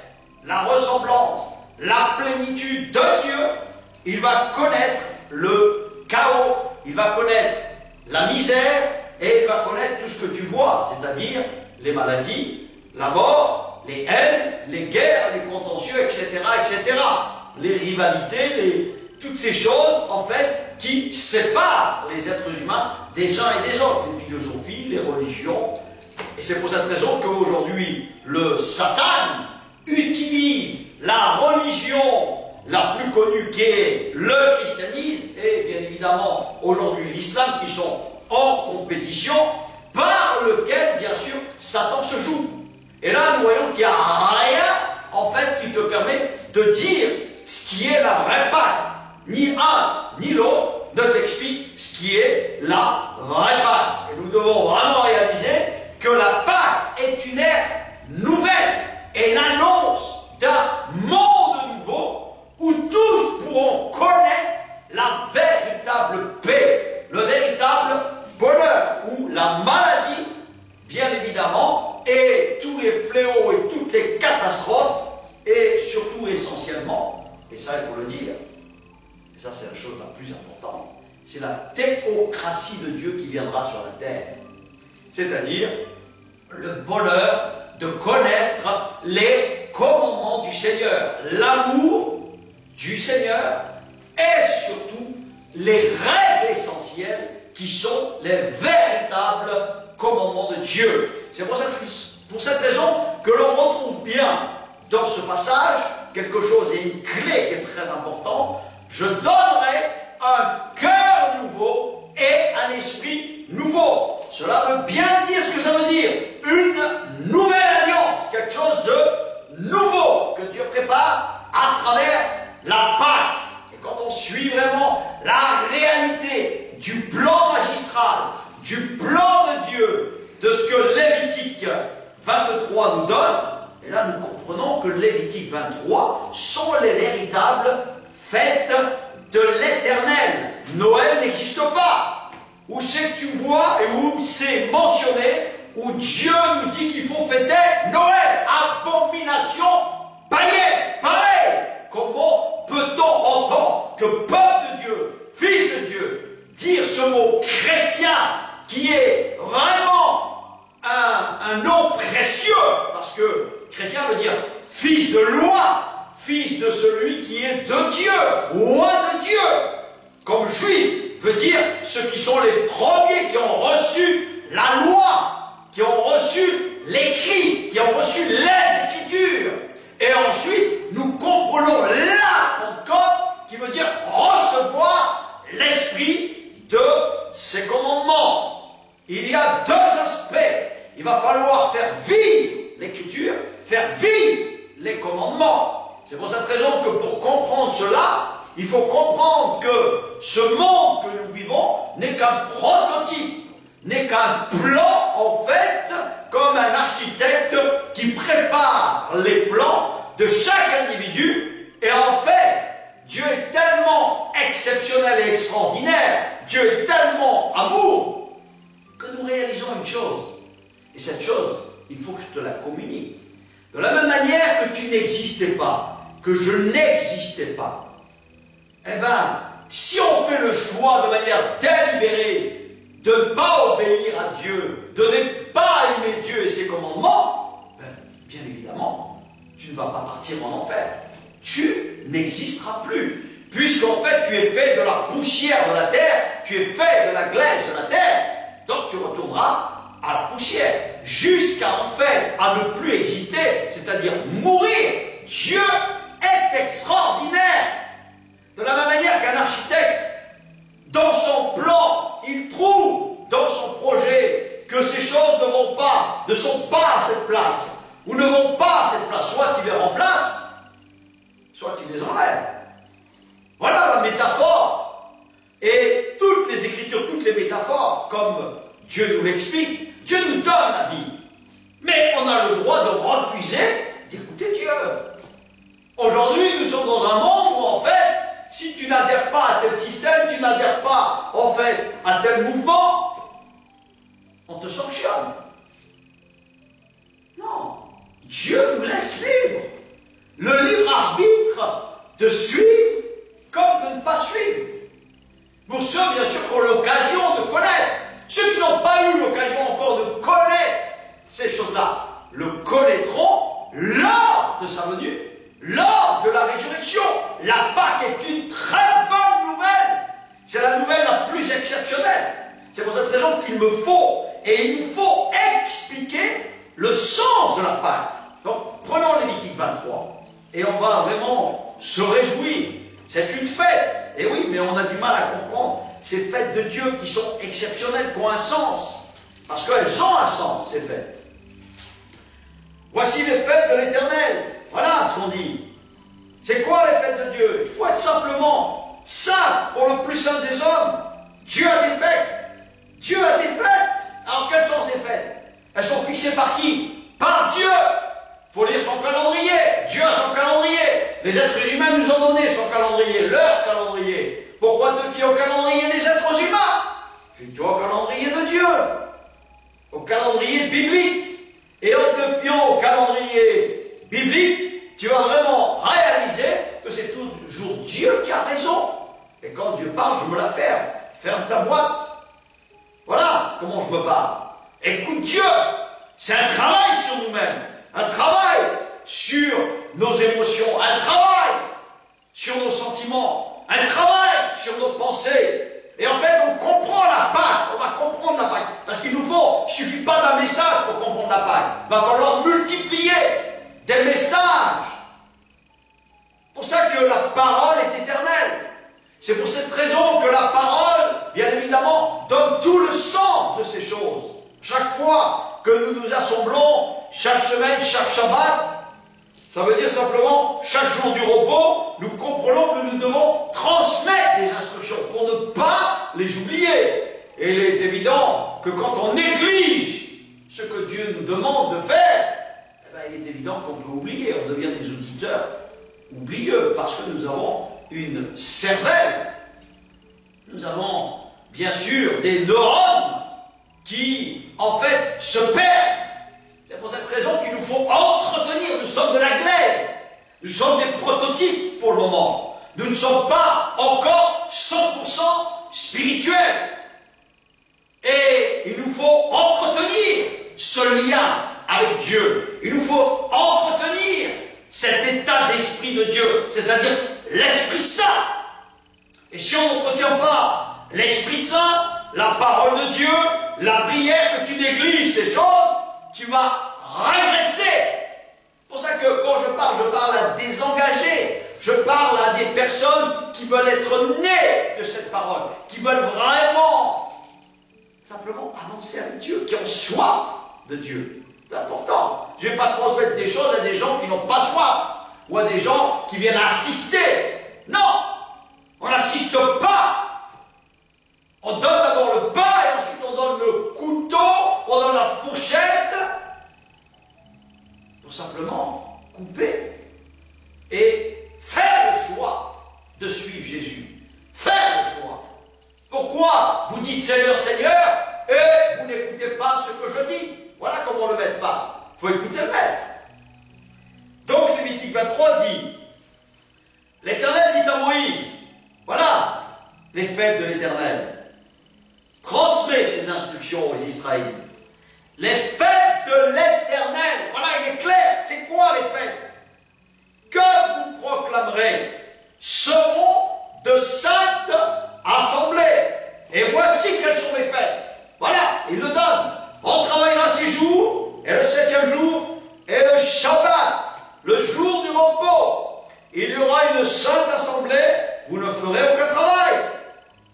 la ressemblance, la plénitude de Dieu, il va connaître le chaos, il va connaître la misère et il va connaître tout ce que tu vois, c'est-à-dire les maladies, la mort, les haines, les guerres, les contentieux, etc., etc. Les rivalités, toutes ces choses, en fait, qui séparent les êtres humains des uns et des autres, les philosophies, les religions. Et c'est pour cette raison qu'aujourd'hui, le Satan utilise la religion la plus connue qui est le christianisme et bien évidemment aujourd'hui l'islam qui sont en compétition par lequel bien sûr Satan se joue. Et là nous voyons qu'il n'y a rien en fait qui te permet de dire ce qui est la vraie Pâque. Ni un ni l'autre ne t'explique ce qui est la vraie Pâque. Et nous devons vraiment réaliser que la Pâque est une ère nouvelle et l'annonce d'un monde nouveau où tous pourront connaître la véritable paix, le véritable bonheur, où la maladie, bien évidemment, et tous les fléaux et toutes les catastrophes, et surtout essentiellement, et ça il faut le dire, et ça c'est la chose la plus importante, c'est la théocratie de Dieu qui viendra sur la terre. C'est-à-dire le bonheur de connaître les commandements du Seigneur, l'amour du Seigneur et surtout les règles essentielles qui sont les véritables commandements de Dieu. C'est pour cette raison que l'on retrouve bien dans ce passage quelque chose et une clé qui est très importante. Je donnerai un cœur nouveau et un esprit nouveau. Cela veut bien dire ce que ça veut dire. Une nouvelle alliance, quelque chose de nouveau que Dieu prépare à travers la Pâque. Et quand on suit vraiment la réalité du plan magistral, du plan de Dieu, de ce que Lévitique 23 nous donne, et là nous comprenons que Lévitique 23 sont les véritables fêtes de l'Éternel. Noël n'existe pas. Où c'est que tu vois et où c'est mentionné, où Dieu nous dit qu'il faut fêter Noël, abomination païenne, pareil. Comment peut-on entendre que peuple de Dieu, fils de Dieu, dire ce mot chrétien qui est vraiment un nom précieux, parce que chrétien veut dire fils de loi, fils de celui qui est de Dieu, roi de Dieu, comme juif veut dire ceux qui sont les premiers qui ont reçu la loi, qui ont reçu l'écrit, qui ont reçu les Écritures. Et ensuite, nous comprenons la Pentecôte qui veut dire recevoir l'esprit de ses commandements. Il y a deux aspects. Il va falloir faire vivre l'Écriture, faire vivre les commandements. C'est pour cette raison que pour comprendre cela, il faut comprendre que ce monde que nous vivons n'est qu'un prototype, n'est qu'un plan, en fait, comme un architecte qui prépare les plans de chaque individu. Et en fait, Dieu est tellement exceptionnel et extraordinaire, Dieu est tellement amour, que nous réalisons une chose. Et cette chose, il faut que je te la communique. De la même manière que tu n'existais pas, que je n'existais pas, eh bien, si on fait le choix de manière délibérée de ne pas obéir à Dieu, de ne pas aimer Dieu et ses commandements, ben, bien évidemment, tu ne vas pas partir en enfer. Tu n'existeras plus. Puisqu'en fait, tu es fait de la poussière de la terre, tu es fait de la glaise de la terre, donc tu retourneras à la poussière. jusqu'à en fait à ne plus exister, c'est-à-dire mourir. Dieu est extraordinaire. De la même manière qu'un architecte, dans son plan, il trouve dans son projet que ces choses ne sont pas à cette place, ou ne vont pas à cette place. Soit il les remplace, soit il les enlève. Voilà la métaphore. Et toutes les Écritures, toutes les métaphores, comme Dieu nous l'explique, Dieu nous donne la vie. Mais on a le droit de refuser d'écouter Dieu. Aujourd'hui, nous sommes dans un monde où, en fait, si tu n'adhères pas à tel système, tu n'adhères pas, en fait, à tel mouvement, on te sanctionne. Non. Dieu nous laisse libre. Le libre arbitre de suivre comme de ne pas suivre. Pour ceux, bien sûr, qui ont l'occasion de connaître. Ceux qui n'ont pas eu l'occasion encore de connaître ces choses-là, le connaîtront lors de sa venue, lors de la résurrection. La Pâque est une très bonne nouvelle. C'est la nouvelle la plus exceptionnelle. C'est pour cette raison qu'il me faut, et il nous faut expliquer le sens de la Pâque. Donc, prenons Lévitique 23, et on va vraiment se réjouir. C'est une fête, et oui, mais on a du mal à comprendre ces fêtes de Dieu qui sont exceptionnelles, qui ont un sens, parce qu'elles ont un sens, ces fêtes. Voici les fêtes de l'Éternel. Voilà ce qu'on dit. C'est quoi les fêtes de Dieu? Il faut être simplement saint pour le plus saint des hommes. Dieu a des fêtes. Dieu a des fêtes. Alors quelles sont ces fêtes? Elles sont fixées par qui? Par Dieu. Il faut lire son calendrier. Dieu a son calendrier. Les êtres humains nous ont donné son calendrier, leur calendrier. Pourquoi te fier au calendrier des êtres humains? Fie-toi au calendrier de Dieu, au calendrier biblique. Et en te fiant au calendrier biblique, tu vas vraiment réaliser que c'est toujours Dieu qui a raison. Et quand Dieu parle, je me la ferme. Ferme ta boîte. Voilà comment je me parle. Écoute Dieu. C'est un travail sur nous-mêmes. Un travail sur nos émotions. Un travail sur nos sentiments. Un travail sur nos pensées. Et en fait, on comprend la Pâque. On va comprendre la Pâque. Parce qu'il nous faut, il ne suffit pas d'un message pour comprendre la Pâque. Il va falloir multiplier des messages. C'est pour ça que la parole est éternelle. C'est pour cette raison que la parole, bien évidemment, donne tout le sens de ces choses. Chaque fois que nous nous assemblons, chaque semaine, chaque Shabbat, ça veut dire simplement, chaque jour du repos, nous comprenons que nous devons transmettre des instructions pour ne pas les oublier. Et il est évident que quand on néglige ce que Dieu nous demande de faire, eh bien, il est évident qu'on peut oublier. On devient des auditeurs oublieux parce que nous avons une cervelle. Nous avons bien sûr des neurones qui, en fait, se perdent. C'est pour cette raison qu'il nous faut entretenir. Nous sommes de la glaise. Nous sommes des prototypes pour le moment. Nous ne sommes pas encore 100% spirituels. Et il nous faut entretenir ce lien avec Dieu. Il nous faut entretenir cet état d'esprit de Dieu, c'est-à-dire l'Esprit Saint. Et si on n'entretient pas l'Esprit Saint, la parole de Dieu, la prière, que tu négliges ces choses, tu vas régresser. C'est pour ça que quand je parle à des engagés, je parle à des personnes qui veulent être nées de cette parole, qui veulent vraiment simplement avancer avec Dieu, qui ont soif de Dieu. C'est important. Je ne vais pas transmettre des choses à des gens qui n'ont pas soif, ou à des gens qui viennent assister. Non, on n'assiste pas. On donne d'abord le pain et ensuite on donne le couteau, on donne la fourchette pour simplement couper et faire le choix de suivre Jésus. Faire le choix. Pourquoi vous dites Seigneur, Seigneur et vous n'écoutez pas ce que je dis? Voilà comment le maître parle. Il faut écouter le maître. Donc Lévitique 23 dit, l'Éternel dit à Moïse, voilà les fêtes de l'Éternel. Transmets ces instructions aux Israélites. Les fêtes de l'Éternel. Voilà, il est clair. C'est quoi les fêtes? Que vous proclamerez seront de saintes assemblées. Et voici quelles sont les fêtes. Voilà, il le donne. On travaillera 6 jours, il y aura une sainte assemblée, vous ne ferez aucun travail.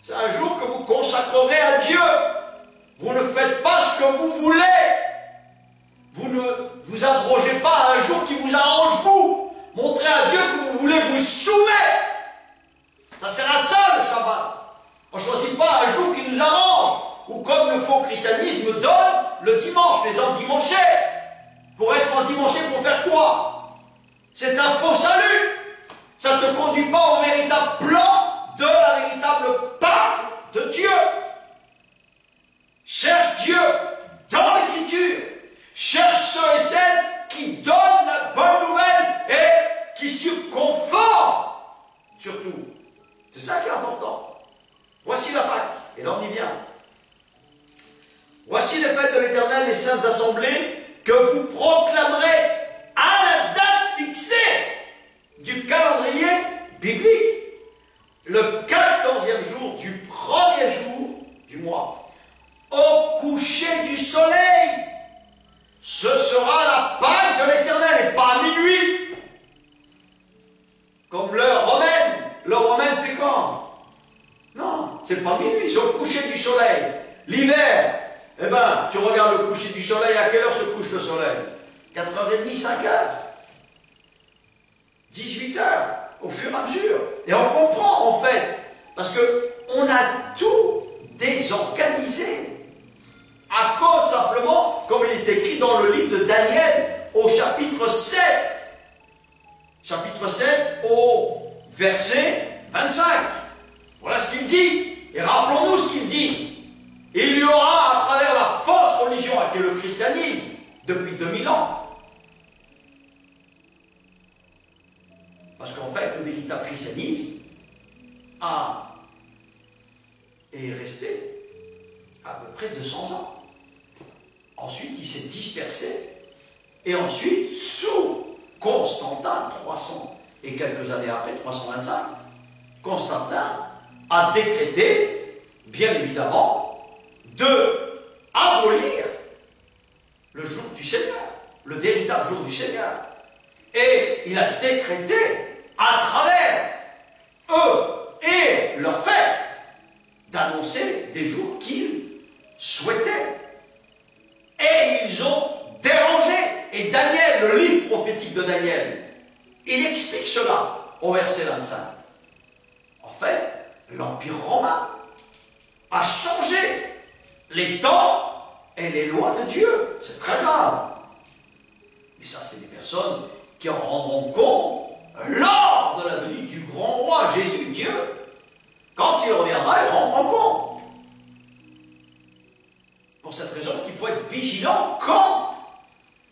C'est un jour que vous consacrerez à Dieu. Vous ne faites pas ce que vous voulez. Vous ne vous abrogez pas un jour qui vous arrange vous. Montrez à Dieu que vous voulez vous soumettre. Ça sert à ça le Shabbat. On ne choisit pas un jour qui nous arrange. Ou comme le faux christianisme donne le dimanche, les endimanchés. Pour être endimanché, pour faire quoi? C'est un faux salut. Ça ne te conduit pas au véritable plan de la véritable Pâque de Dieu. Cherche Dieu dans l'Écriture. Cherche ceux et celles qui donnent la bonne nouvelle et qui s'y conforment. Surtout. C'est ça qui est important. Voici la Pâque. Et là on y vient. Voici les fêtes de l'Éternel, les saintes assemblées, que vous proclamerez à la date fixée du calendrier biblique. Le 14e jour du premier jour du mois, au coucher du soleil. Ce sera la Pâque de l'Éternel, et pas à minuit. Comme l'heure romaine. L'heure romaine, c'est quand? Non, c'est pas minuit, c'est au coucher du soleil. L'hiver, eh bien, tu regardes le coucher du soleil, à quelle heure se couche le soleil? 4h30, 5h. 18h, au fur et à mesure. Et on comprend, en fait, parce qu'on a tout désorganisé. À cause simplement, comme il est écrit dans le livre de Daniel, au chapitre 7. Chapitre 7, au verset 25. Voilà ce qu'il dit. Et rappelons-nous ce qu'il dit. Il y aura, à travers la fausse religion, qui est le christianisme, depuis 2000 ans. Parce qu'en fait, le véritable christianisme est resté à peu près 200 ans. Ensuite, il s'est dispersé. Et ensuite, sous Constantin, 300 et quelques années après, 325, Constantin a décrété, bien évidemment, de abolir le jour du Seigneur, le véritable jour du Seigneur. Et il a décrété, à travers eux et leurs fêtes, d'annoncer des jours qu'ils souhaitaient. Et ils ont dérangé. Et Daniel, le livre prophétique de Daniel, il explique cela au verset 25. En fait, l'Empire romain a changé les temps et les lois de Dieu. C'est très grave. Mais ça, c'est des personnes qui en rendront compte lors de la venue du grand roi Jésus, Dieu. Quand il reviendra, il rendra compte. Pour cette raison qu'il faut être vigilant quand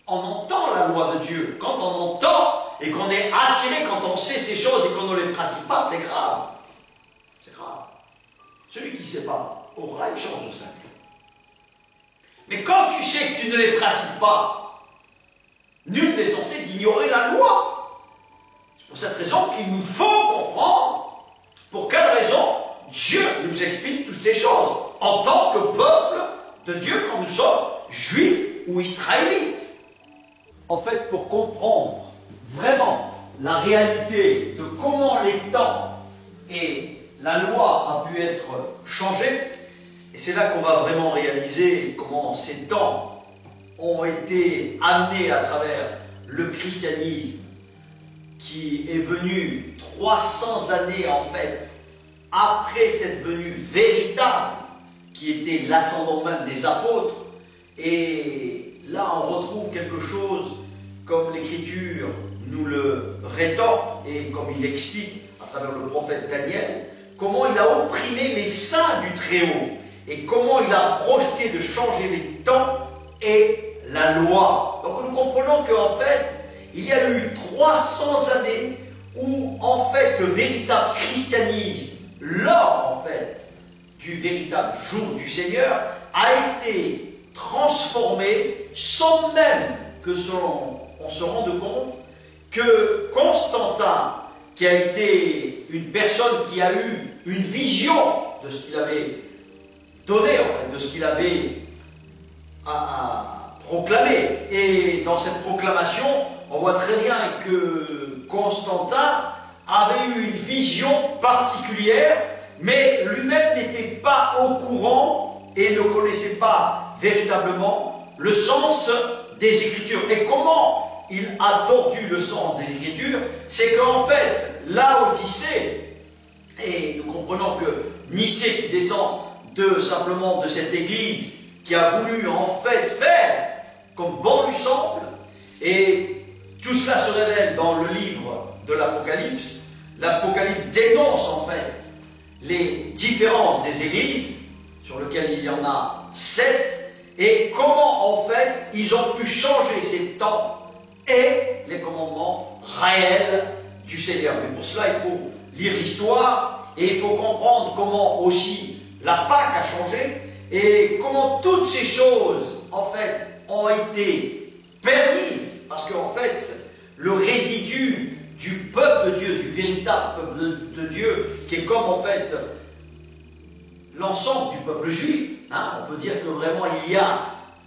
on entend la loi de Dieu, quand on entend et qu'on est attiré, quand on sait ces choses et qu'on ne les pratique pas, c'est grave. C'est grave. Celui qui ne sait pas aura une chance de s'incliner. Mais quand tu sais que tu ne les pratiques pas, nul n'est censé d'ignorer la loi. C'est pour cette raison qu'il nous faut comprendre pour quelle raison Dieu nous explique toutes ces choses en tant que peuple de Dieu quand nous sommes juifs ou israélites. En fait, pour comprendre vraiment la réalité de comment les temps et la loi a pu être changés, et c'est là qu'on va vraiment réaliser comment ces temps ont été amenés à travers le christianisme qui est venu 300 années en fait après cette venue véritable qui était l'ascendant même des apôtres. Et là on retrouve quelque chose comme l'Écriture nous le rétorque et comme il explique à travers le prophète Daniel, comment il a opprimé les saints du Très-Haut et comment il a projeté de changer les temps et la loi. Donc nous comprenons qu'en fait, il y a eu 300 années où en fait le véritable christianisme, lors en fait du véritable jour du Seigneur, a été transformé sans même que on se rende compte que Constantin, qui a été une personne qui a eu une vision de ce qu'il avait donné, en fait, de ce qu'il avait à proclamer. Et dans cette proclamation, on voit très bien que Constantin avait eu une vision particulière, mais lui-même n'était pas au courant et ne connaissait pas véritablement le sens des Écritures. Et comment il a tordu le sens des Écritures? C'est qu'en fait, la Odyssée, et nous comprenons que Nicée qui descend simplement de cette église qui a voulu en fait faire comme bon lui semble, et tout cela se révèle dans le livre de l'Apocalypse. L'Apocalypse dénonce en fait les différences des églises, sur lesquelles il y en a 7, et comment en fait ils ont pu changer ces temps et les commandements réels du Seigneur. Mais pour cela, il faut lire l'histoire et il faut comprendre comment aussi la Pâque a changé et comment toutes ces choses en fait ont été permises, parce qu'en fait le résidu du peuple de Dieu, du véritable peuple de Dieu, qui est comme en fait l'ensemble du peuple juif, hein, on peut dire que vraiment il y a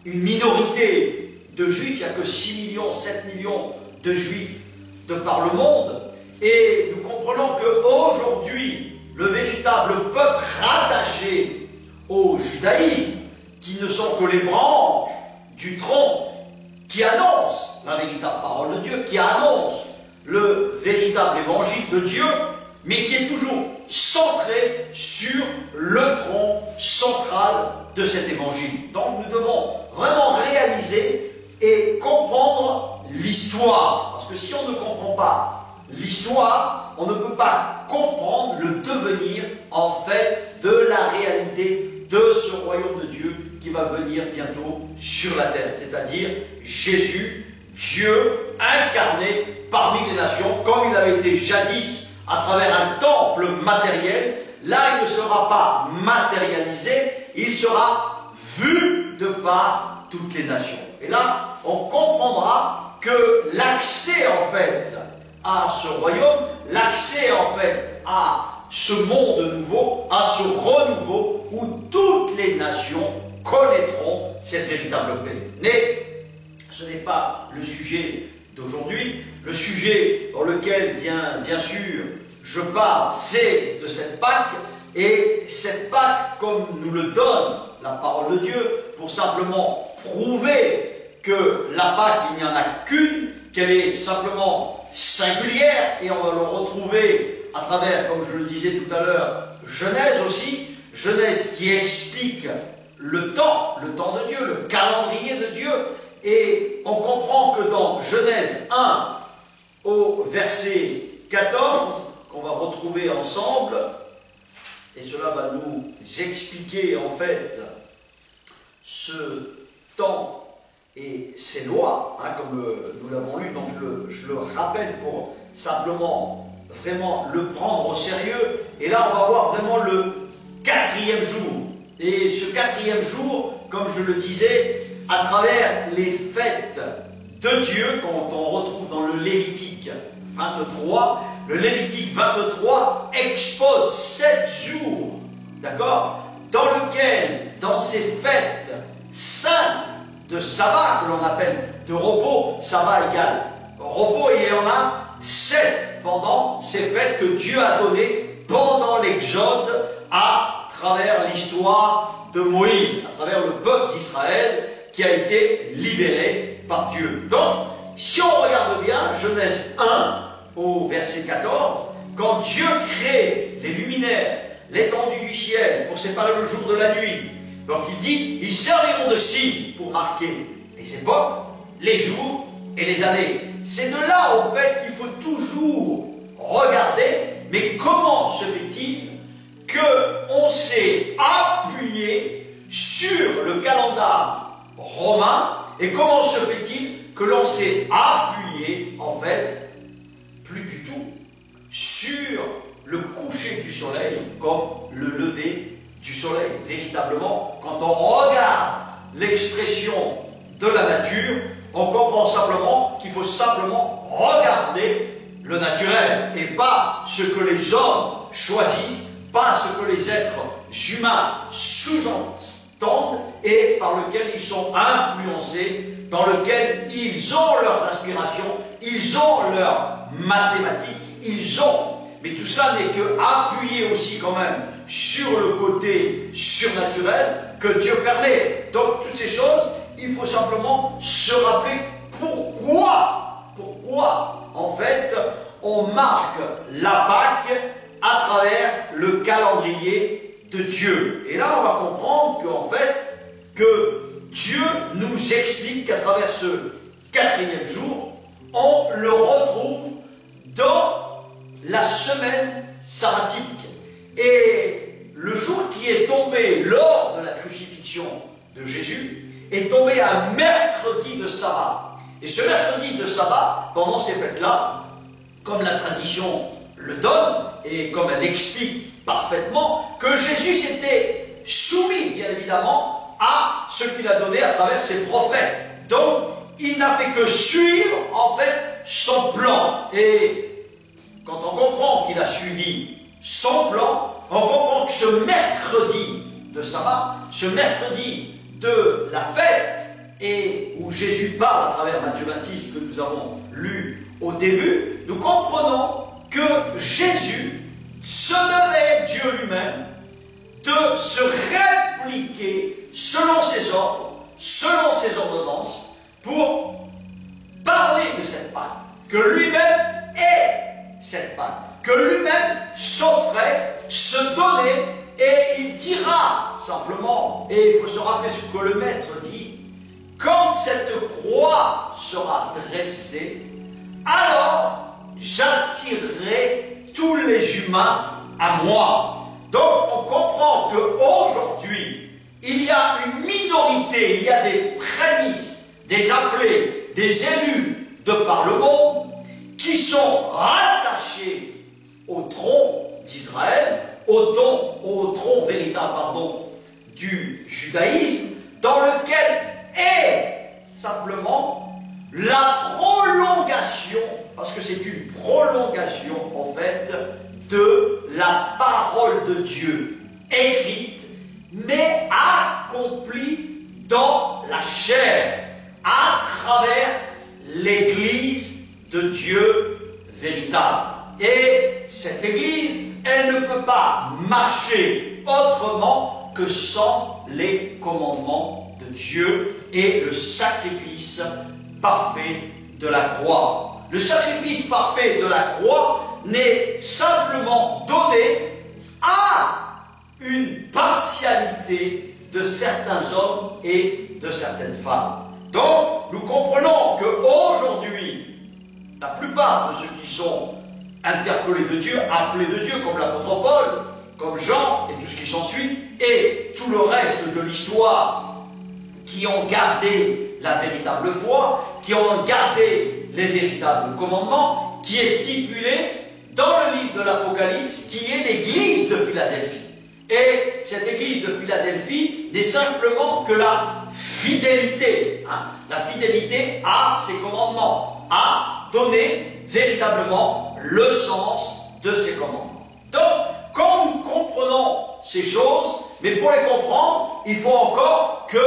une minorité de juifs, il n'y a que 6 millions, 7 millions de juifs de par le monde, et nous comprenons qu'aujourd'hui, le véritable peuple rattaché au judaïsme, qui ne sont que les branches du tronc, qui annoncent la véritable parole de Dieu, qui annoncent le véritable évangile de Dieu, mais qui est toujours centré sur le tronc central de cet évangile. Donc nous devons vraiment réaliser et comprendre l'histoire, parce que si on ne comprend pas l'histoire, on ne peut pas comprendre le devenir en fait de la réalité de ce royaume de Dieu qui va venir bientôt sur la terre, c'est-à-dire Jésus, Dieu incarné parmi les nations, comme il avait été jadis à travers un temple matériel. Là, il ne sera pas matérialisé, il sera vu de par toutes les nations. Et là, on comprendra que l'accès en fait à ce royaume, l'accès en fait à ce monde nouveau, à ce renouveau où toutes les nations connaîtront cette véritable paix. Mais ce n'est pas le sujet d'aujourd'hui. Le sujet dans lequel, bien sûr, je parle, c'est de cette Pâque. Et cette Pâque, comme nous le donne la parole de Dieu, pour simplement prouver que la Pâque, il n'y en a qu'une, qu'elle est simplement singulière, et on va le retrouver à travers, comme je le disais tout à l'heure, Genèse aussi, Genèse qui explique le temps de Dieu, le calendrier de Dieu, et on comprend que dans Genèse 1 au verset 14, qu'on va retrouver ensemble, et cela va nous expliquer en fait ce temps et ces lois, hein, comme nous l'avons lu, donc je le rappelle pour simplement vraiment le prendre au sérieux. Et là, on va voir vraiment le 4e jour. Et ce 4e jour, comme je le disais, à travers les fêtes de Dieu, quand on retrouve dans le Lévitique 23, le Lévitique 23 expose 7 jours, d'accord, dans lequel, dans ces fêtes saintes de sabbat, que l'on appelle de repos, sabbat égale repos, et il y en a 7 pendant ces fêtes que Dieu a données pendant l'Exode à travers l'histoire de Moïse, à travers le peuple d'Israël qui a été libéré par Dieu. Donc, si on regarde bien, Genèse 1 au verset 14, quand Dieu crée les luminaires, l'étendue du ciel pour séparer le jour de la nuit, donc il dit, ils serviront de signe pour marquer les époques, les jours et les années. C'est de là, en fait, qu'il faut toujours regarder, mais comment se fait-il qu'on s'est appuyé sur le calendrier romain, et comment se fait-il que l'on s'est appuyé, en fait, plus du tout, sur le coucher du soleil comme le lever du soleil. Véritablement, quand on regarde l'expression de la nature, on comprend simplement qu'il faut simplement regarder le naturel et pas ce que les hommes choisissent, pas ce que les êtres humains sous-entendent et par lequel ils sont influencés dans lequel ils ont leurs aspirations, ils ont leurs mathématiques, ils ont. Mais tout cela n'est que appuyé aussi quand même sur le côté surnaturel que Dieu permet. Donc toutes ces choses, il faut simplement se rappeler pourquoi en fait on marque la Pâque à travers le calendrier de Dieu. Et là on va comprendre qu'en fait que Dieu nous explique qu'à travers ce 4e jour, on le retrouve dans la semaine sabbatique. Et le jour qui est tombé lors de la crucifixion de Jésus est tombé un mercredi de sabbat. Et ce mercredi de sabbat, pendant ces fêtes-là, comme la tradition le donne, et comme elle explique parfaitement, que Jésus s'était soumis, bien évidemment, à ce qu'il a donné à travers ses prophètes. Donc, il n'a fait que suivre, en fait, son plan. Et quand on comprend qu'il a suivi son plan, on comprend que ce mercredi de sabbat, ce mercredi de la fête, et où Jésus parle à travers Matthieu 26 que nous avons lu au début, nous comprenons que Jésus se devait, Dieu lui-même, de se répliquer selon ses ordres, selon ses ordonnances, pour parler de cette Pâque, que lui-même est cette Pâque, que lui-même s'offrait, se donnait, et il dira simplement, et il faut se rappeler ce que le Maître dit, quand cette croix sera dressée, alors j'attirerai tous les humains à moi. Donc on comprend qu'aujourd'hui, il y a une minorité, il y a des prémices, des appelés, des élus de par le monde qui sont rattachés au tronc d'Israël, au tronc véritable, du judaïsme, dans lequel est simplement la prolongation, parce que c'est une prolongation en fait de la parole de Dieu écrite, mais accomplie dans la chair, à travers l'Église de Dieu véritable. Et cette Église, elle ne peut pas marcher autrement que sans les commandements de Dieu et le sacrifice parfait de la croix. Le sacrifice parfait de la croix n'est simplement donné à une partialité de certains hommes et de certaines femmes. Donc, nous comprenons qu'aujourd'hui, la plupart de ceux qui sont interpellés de Dieu, appelés de Dieu, comme l'apôtre Paul, comme Jean et tout ce qui s'ensuit, et tout le reste de l'histoire, qui ont gardé la véritable foi, qui ont gardé les véritables commandements, qui est stipulé dans le livre de l'Apocalypse, qui est l'église de Philadelphie. Et cette église de Philadelphie n'est simplement que la fidélité, la fidélité à ses commandements, à donner véritablement le sens de ses commandements. Donc, quand nous comprenons ces choses, mais pour les comprendre, il faut encore que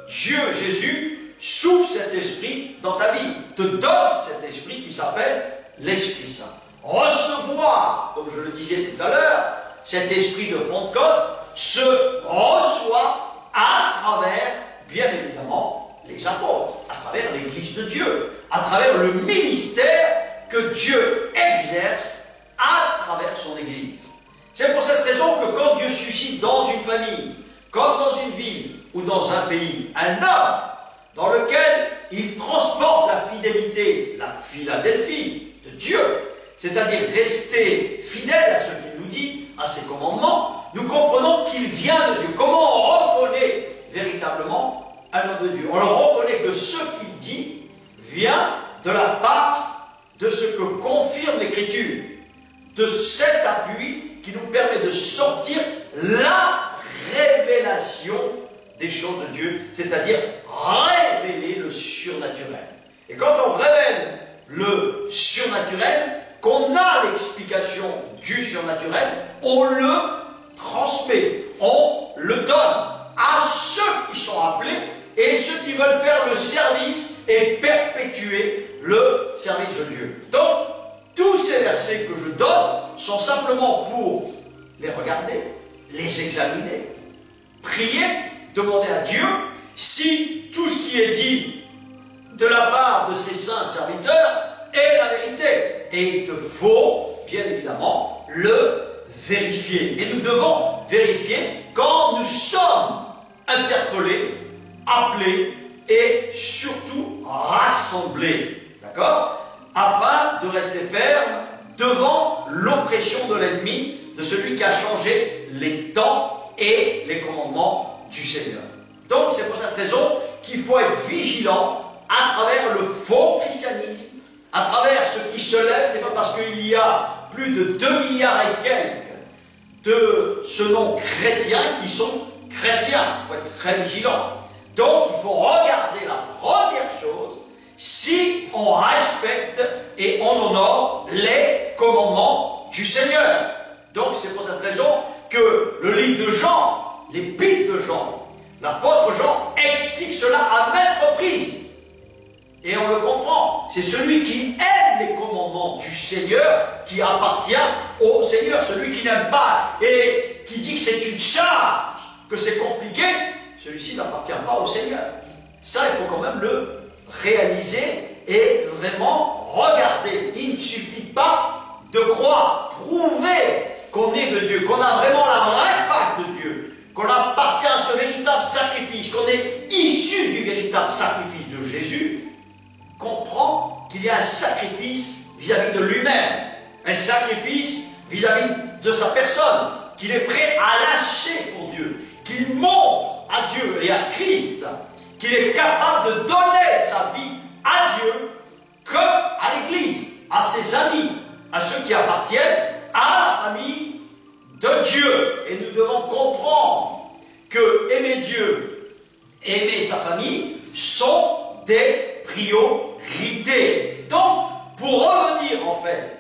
Dieu, Jésus, souffle cet esprit dans ta vie, te donne cet esprit qui s'appelle l'Esprit Saint. Recevoir, comme je le disais tout à l'heure, cet esprit de Pentecôte se reçoit à travers, bien évidemment, les apôtres, à travers l'Église de Dieu, à travers le ministère que Dieu exerce à travers son Église. C'est pour cette raison que quand Dieu suscite dans une famille, comme dans une ville ou dans un pays, un homme dans lequel il transporte la fidélité, la Philadelphie de Dieu, c'est-à-dire rester fidèle à ce qu'il nous dit, à ses commandements, nous comprenons qu'il vient de Dieu. Comment on reconnaît véritablement un homme de Dieu? On le reconnaît que ce qu'il dit vient de la part de ce que confirme l'Écriture, de cet appui qui nous permet de sortir la révélation des choses de Dieu, c'est-à-dire révéler le surnaturel. Et quand on révèle le surnaturel, qu'on a l'explication du surnaturel, on le transmet, on le donne à ceux qui sont appelés et ceux qui veulent faire le service et perpétuer le service de Dieu. Donc, tous ces versets que je donne sont simplement pour les regarder, les examiner, prier, demander à Dieu si tout ce qui est dit de la part de ses saints serviteurs est la vérité. Et il te faut, bien évidemment, le vérifier. Et nous devons vérifier quand nous sommes interpellés, appelés et surtout rassemblés. D'accord? Afin de rester ferme devant l'oppression de l'ennemi, de celui qui a changé les temps et les commandements du Seigneur. Donc c'est pour cette raison qu'il faut être vigilant à travers le faux christianisme, à travers ce qui se lève. Ce n'est pas parce qu'il y a plus de 2 milliards et quelques de ce nom chrétien qui sont chrétiens. Il faut être très vigilant. Donc il faut regarder la première chose, si on respecte et on honore les commandements du Seigneur. Donc c'est pour cette raison que le livre de Jean, l'épître de Jean, l'apôtre Jean explique cela à maintes reprises. Et on le comprend. C'est celui qui aime les commandements du Seigneur qui appartient au Seigneur. Celui qui n'aime pas et qui dit que c'est une charge, que c'est compliqué, celui-ci n'appartient pas au Seigneur. Ça, il faut quand même le réaliser et vraiment regarder. Il ne suffit pas de croire, prouver qu'on est de Dieu, qu'on a vraiment la vraie part de Dieu, qu'on appartient à ce véritable sacrifice, qu'on est issu du véritable sacrifice de Jésus. Comprend qu'il y a un sacrifice vis-à-vis de lui-même, un sacrifice vis-à-vis de sa personne, qu'il est prêt à lâcher pour Dieu, qu'il montre à Dieu et à Christ qu'il est capable de donner sa vie à Dieu comme à l'Église, à ses amis, à ceux qui appartiennent à la famille de Dieu. Et nous devons comprendre que aimer Dieu, aimer sa famille sont des priorités. Donc, pour revenir en fait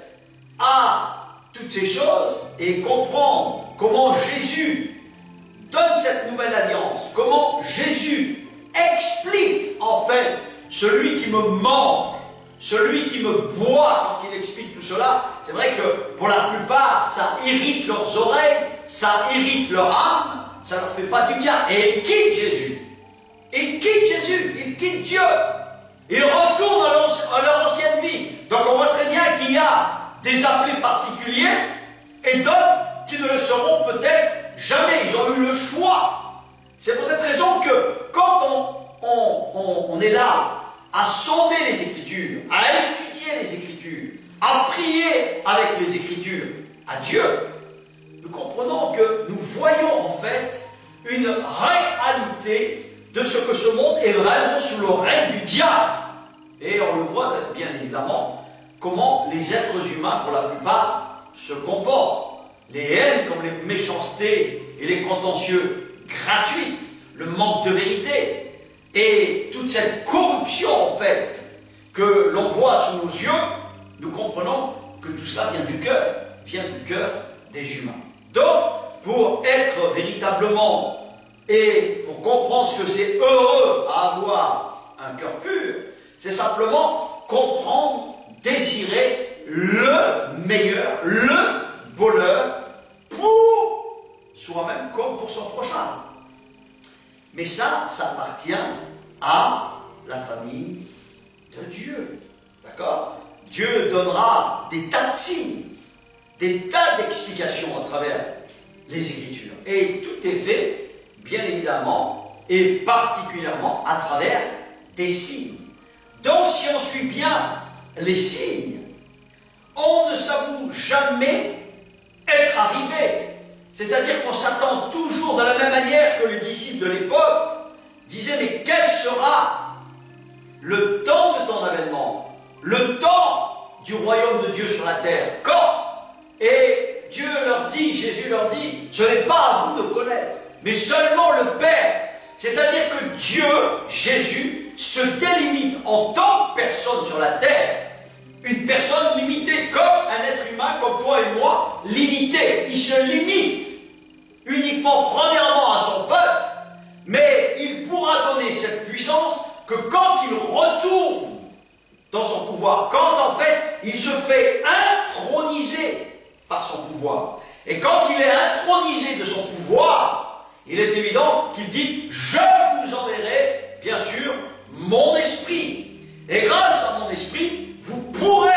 à toutes ces choses et comprendre comment Jésus donne cette nouvelle alliance, comment Jésus explique en fait celui qui me mange, celui qui me boit, quand il explique tout cela, c'est vrai que pour la plupart ça irrite leurs oreilles, ça irrite leur âme, ça ne leur fait pas du bien. Et ils quittent Jésus. Ils quittent Jésus, ils quittent Dieu. Ils retournent à leur ancienne vie. Donc on voit très bien qu'il y a des appelés particuliers et d'autres qui ne le seront peut-être jamais. Ils ont eu le choix. C'est pour cette raison que quand on est là à sonder les Écritures, à étudier les Écritures, à prier avec les Écritures à Dieu, nous comprenons que nous voyons en fait une réalité de ce que ce monde est vraiment sous le règne du diable. Et on le voit bien évidemment comment les êtres humains pour la plupart se comportent. Les haines comme les méchancetés et les contentieux gratuits, le manque de vérité et toute cette corruption en fait que l'on voit sous nos yeux, nous comprenons que tout cela vient du cœur des humains. Donc, pour être véritablement et pour comprendre ce que c'est heureux à avoir un cœur pur, c'est simplement comprendre, désirer le meilleur, le bonheur pour soi-même comme pour son prochain. Mais ça appartient à la famille de Dieu. D'accord? Dieu donnera des tas de signes, des tas d'explications à travers les Écritures. Et tout est fait, bien évidemment, et particulièrement à travers des signes. Donc, si on suit bien les signes, on ne s'avoue jamais être arrivé. C'est-à-dire qu'on s'attend toujours de la même manière que les disciples de l'époque disaient: mais quel sera le temps de ton avènement, le temps du royaume de Dieu sur la terre? Quand? Et Dieu leur dit, Jésus leur dit, ce n'est pas à vous de connaître, mais seulement le Père. C'est-à-dire que Dieu, Jésus, se délimite en tant que personne sur la terre, une personne limitée, comme un être humain, comme toi et moi, limité. Il se limite uniquement, premièrement, à son peuple, mais il pourra donner cette pouvoir, quand en fait il se fait introniser par son pouvoir. Et quand il est intronisé de son pouvoir, il est évident qu'il dit « Je vous enverrai, bien sûr, mon esprit. Et grâce à mon esprit, vous pourrez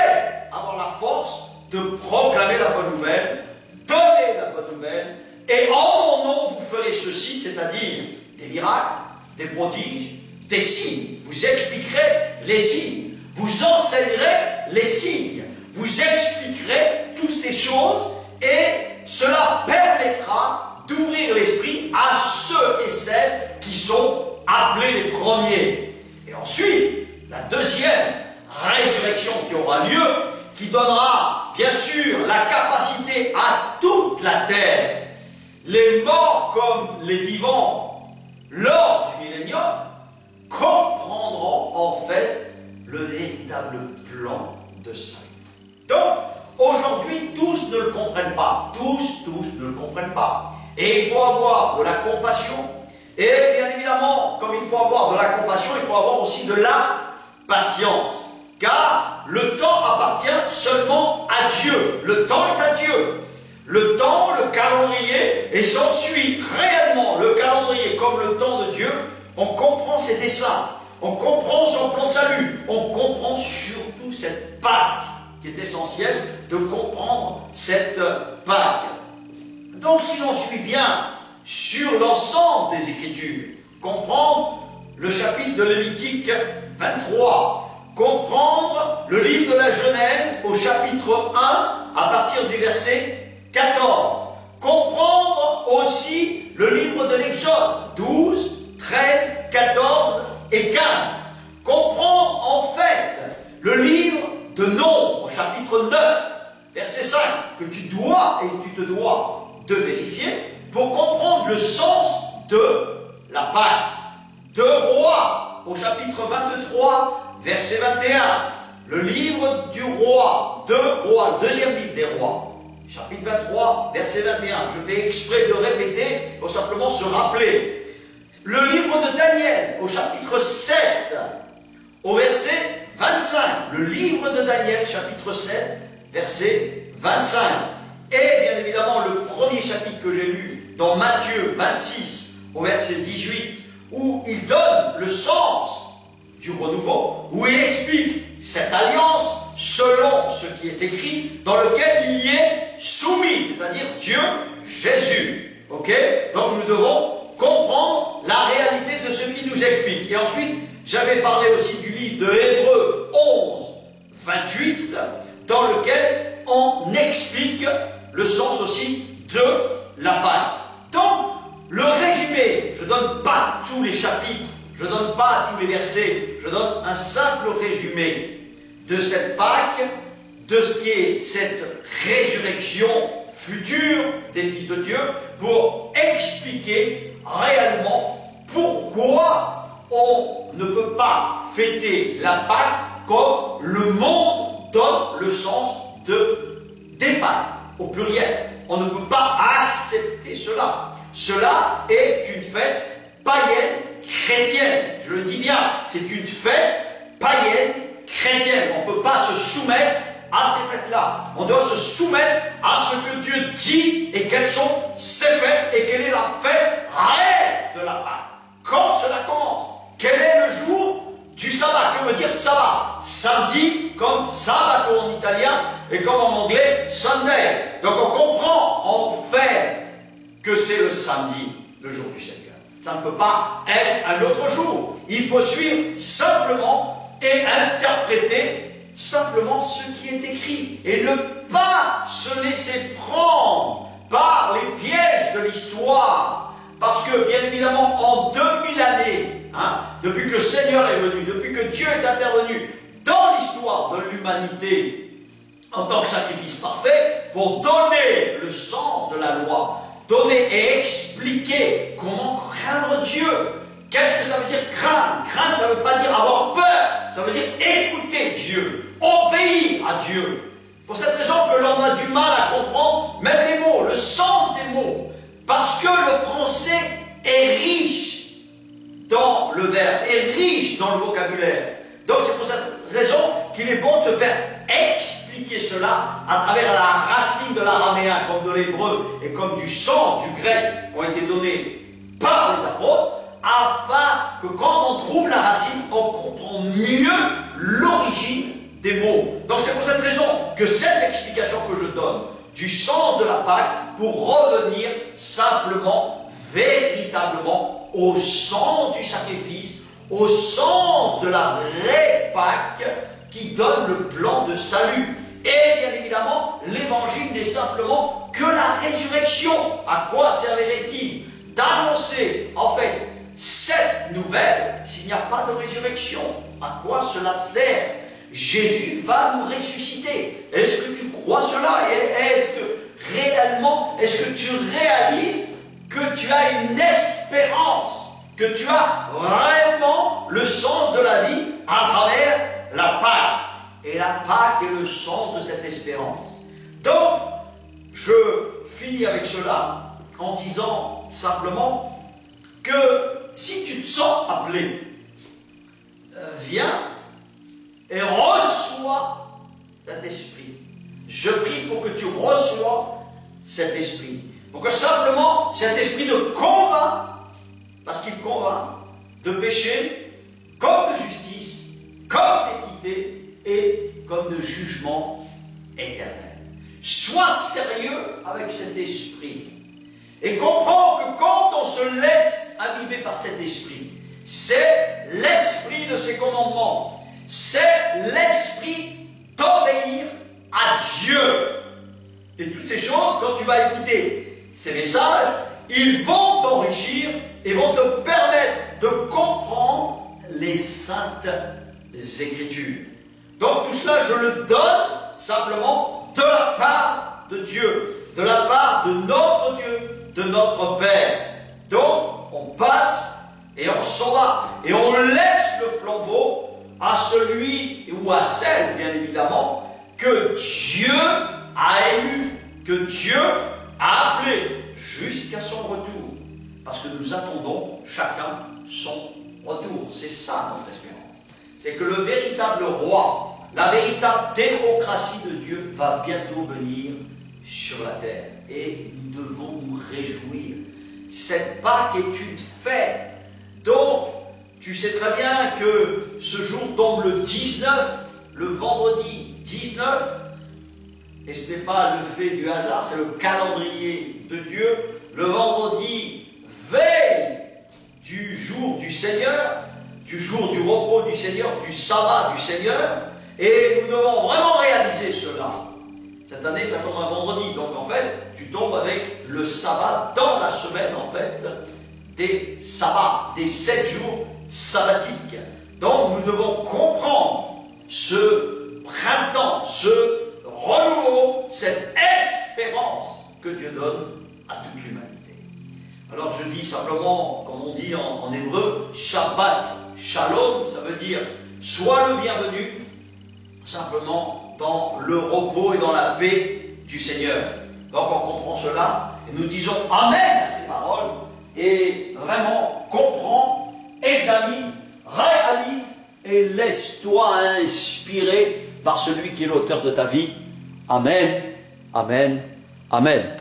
avoir la force de proclamer la bonne nouvelle, donner la bonne nouvelle, et en mon nom, vous ferez ceci, c'est-à-dire des miracles, des prodiges, des signes. Vous expliquerez les signes. Vous enseignerez les signes. Vous expliquerez toutes ces choses et cela permettra d'ouvrir l'esprit à ceux et celles qui sont appelés les premiers. Et ensuite, la deuxième résurrection qui aura lieu, qui donnera bien sûr la capacité à toute la terre, les morts comme les vivants, lors du millénium, comprendront en fait le véritable plan de salut. Donc, aujourd'hui, tous ne le comprennent pas. Tous ne le comprennent pas. Et il faut avoir de la compassion. Et bien évidemment, comme il faut avoir de la compassion, il faut avoir aussi de la patience. Car le temps appartient seulement à Dieu. Le temps est à Dieu. Le temps, le calendrier, et s'ensuit réellement le calendrier comme le temps de Dieu, on comprend ses desseins, on comprend son plan de salut, on comprend surtout cette Pâque qui est essentielle de comprendre cette Pâque. Donc si l'on suit bien sur l'ensemble des Écritures, comprendre le chapitre de Lévitique 23, comprendre le livre de la Genèse au chapitre 1 à partir du verset 14. Comprendre aussi le livre de l'Exode 12, 13, 14 et 15. Comprendre en fait le livre de Nombres au chapitre 9, verset 5, que tu dois et tu te dois de vérifier pour comprendre le sens de la Pâque. De Rois au chapitre 23, verset 21. Le livre du roi, de Rois, le deuxième livre des Rois. Chapitre 23, verset 21. Je fais exprès de répéter pour simplement se rappeler. Le livre de Daniel, au chapitre 7, au verset 25. Le livre de Daniel, chapitre 7, verset 25. Et bien évidemment, le premier chapitre que j'ai lu dans Matthieu 26, au verset 18, où il donne le sens du renouveau, où il explique cette alliance selon ce qui est écrit, dans lequel il y est soumis, c'est-à-dire Dieu, Jésus. Ok? Donc nous devons comprendre la réalité de ce qu'il nous explique. Et ensuite, j'avais parlé aussi du livre de Hébreux 11, 28, dans lequel on explique le sens aussi de la Pâque. Donc, le résumé, je ne donne pas tous les chapitres, je ne donne pas tous les versets, je donne un simple résumé de cette Pâque, de ce qu'est cette résurrection future des fils de Dieu, pour expliquer réellement pourquoi on ne peut pas fêter la Pâque comme le monde donne le sens des Pâques, au pluriel. On ne peut pas accepter cela. Cela est une fête païenne chrétienne. Je le dis bien, c'est une fête païenne chrétienne. On ne peut pas se soumettre à ces fêtes-là. On doit se soumettre à ce que Dieu dit et quelles sont ces fêtes et quelle est la fête réelle de la Pâque. Quand cela commence? Quel est le jour du sabbat? Que veut dire sabbat? Samedi comme sabato en italien et comme en anglais Sunday. Donc on comprend en fait que c'est le samedi, le jour du Seigneur. Ça ne peut pas être un autre jour. Il faut suivre simplement et interpréter simplement ce qui est écrit et ne pas se laisser prendre par les pièges de l'histoire. Parce que, bien évidemment, en 2000 années, depuis que le Seigneur est venu, depuis que Dieu est intervenu dans l'histoire de l'humanité en tant que sacrifice parfait, pour donner le sens de la loi, donner et expliquer comment craindre Dieu. Qu'est-ce que ça veut dire craindre? Craindre, ça ne veut pas dire avoir peur, ça veut dire écouter Dieu, obéir à Dieu. Pour cette raison que l'on a du mal à comprendre même les mots, le sens des mots. Parce que le français est riche dans le verbe, est riche dans le vocabulaire. Donc c'est pour cette raison qu'il est bon de à travers la racine de l'araméen, comme de l'hébreu, et comme du sens du grec, ont été donnés par les apôtres, afin que quand on trouve la racine, on comprend mieux l'origine des mots. Donc c'est pour cette raison que cette explication que je donne du sens de la Pâque, pour revenir simplement, véritablement, au sens du sacrifice, au sens de la vraie Pâque qui donne le plan de salut. Et bien évidemment, l'évangile n'est simplement que la résurrection. À quoi servirait-il d'annoncer, en fait, cette nouvelle s'il n'y a pas de résurrection? À quoi cela sert? Jésus va nous ressusciter. Est-ce que tu crois cela? Est-ce que réellement, est-ce que tu réalises que tu as une espérance, que tu as vraiment le sens de la vie à travers la Pâque? Et la Pâque est le sens de cette espérance. Donc, je finis avec cela en disant simplement que si tu te sens appelé, viens et reçois cet esprit. Je prie pour que tu reçois cet esprit. Pour que simplement cet esprit te convainc, parce qu'il convainc, de péché, comme de justice, comme d'équité et comme de jugement éternel. Sois sérieux avec cet esprit. Et comprends que quand on se laisse imbiber par cet esprit, c'est l'esprit de ses commandements. C'est l'esprit d'obéir à Dieu. Et toutes ces choses, quand tu vas écouter ces messages, ils vont t'enrichir et vont te permettre de comprendre les saintes Écritures. Donc tout cela, je le donne simplement de la part de Dieu, de la part de notre Dieu, de notre Père. Donc, on passe et on s'en va. Et on laisse le flambeau à celui ou à celle, bien évidemment, que Dieu a élu, que Dieu a appelé jusqu'à son retour. Parce que nous attendons chacun son retour. C'est ça notre espérance. C'est que le véritable roi, la véritable démocratie de Dieu va bientôt venir sur la terre. Et nous devons nous réjouir. Cette Pâque est une fête. Donc, tu sais très bien que ce jour tombe le 19, le vendredi 19, et ce n'est pas le fait du hasard, c'est le calendrier de Dieu. Le vendredi, veille du jour du Seigneur, du jour du repos du Seigneur, du sabbat du Seigneur, et nous devons vraiment réaliser cela. Cette année, ça tombe un vendredi, donc en fait, tu tombes avec le sabbat dans la semaine, en fait, des sabbats, des 7 jours sabbatiques. Donc, nous devons comprendre ce printemps, ce renouveau, cette espérance que Dieu donne à toute l'humanité. Alors, je dis simplement, comme on dit en hébreu, Shabbat, Shalom, ça veut dire sois le bienvenu, simplement dans le repos et dans la paix du Seigneur. Donc on comprend cela et nous disons Amen à ces paroles et vraiment comprends, examine, réalise et laisse-toi inspirer par celui qui est l'auteur de ta vie. Amen, Amen, Amen.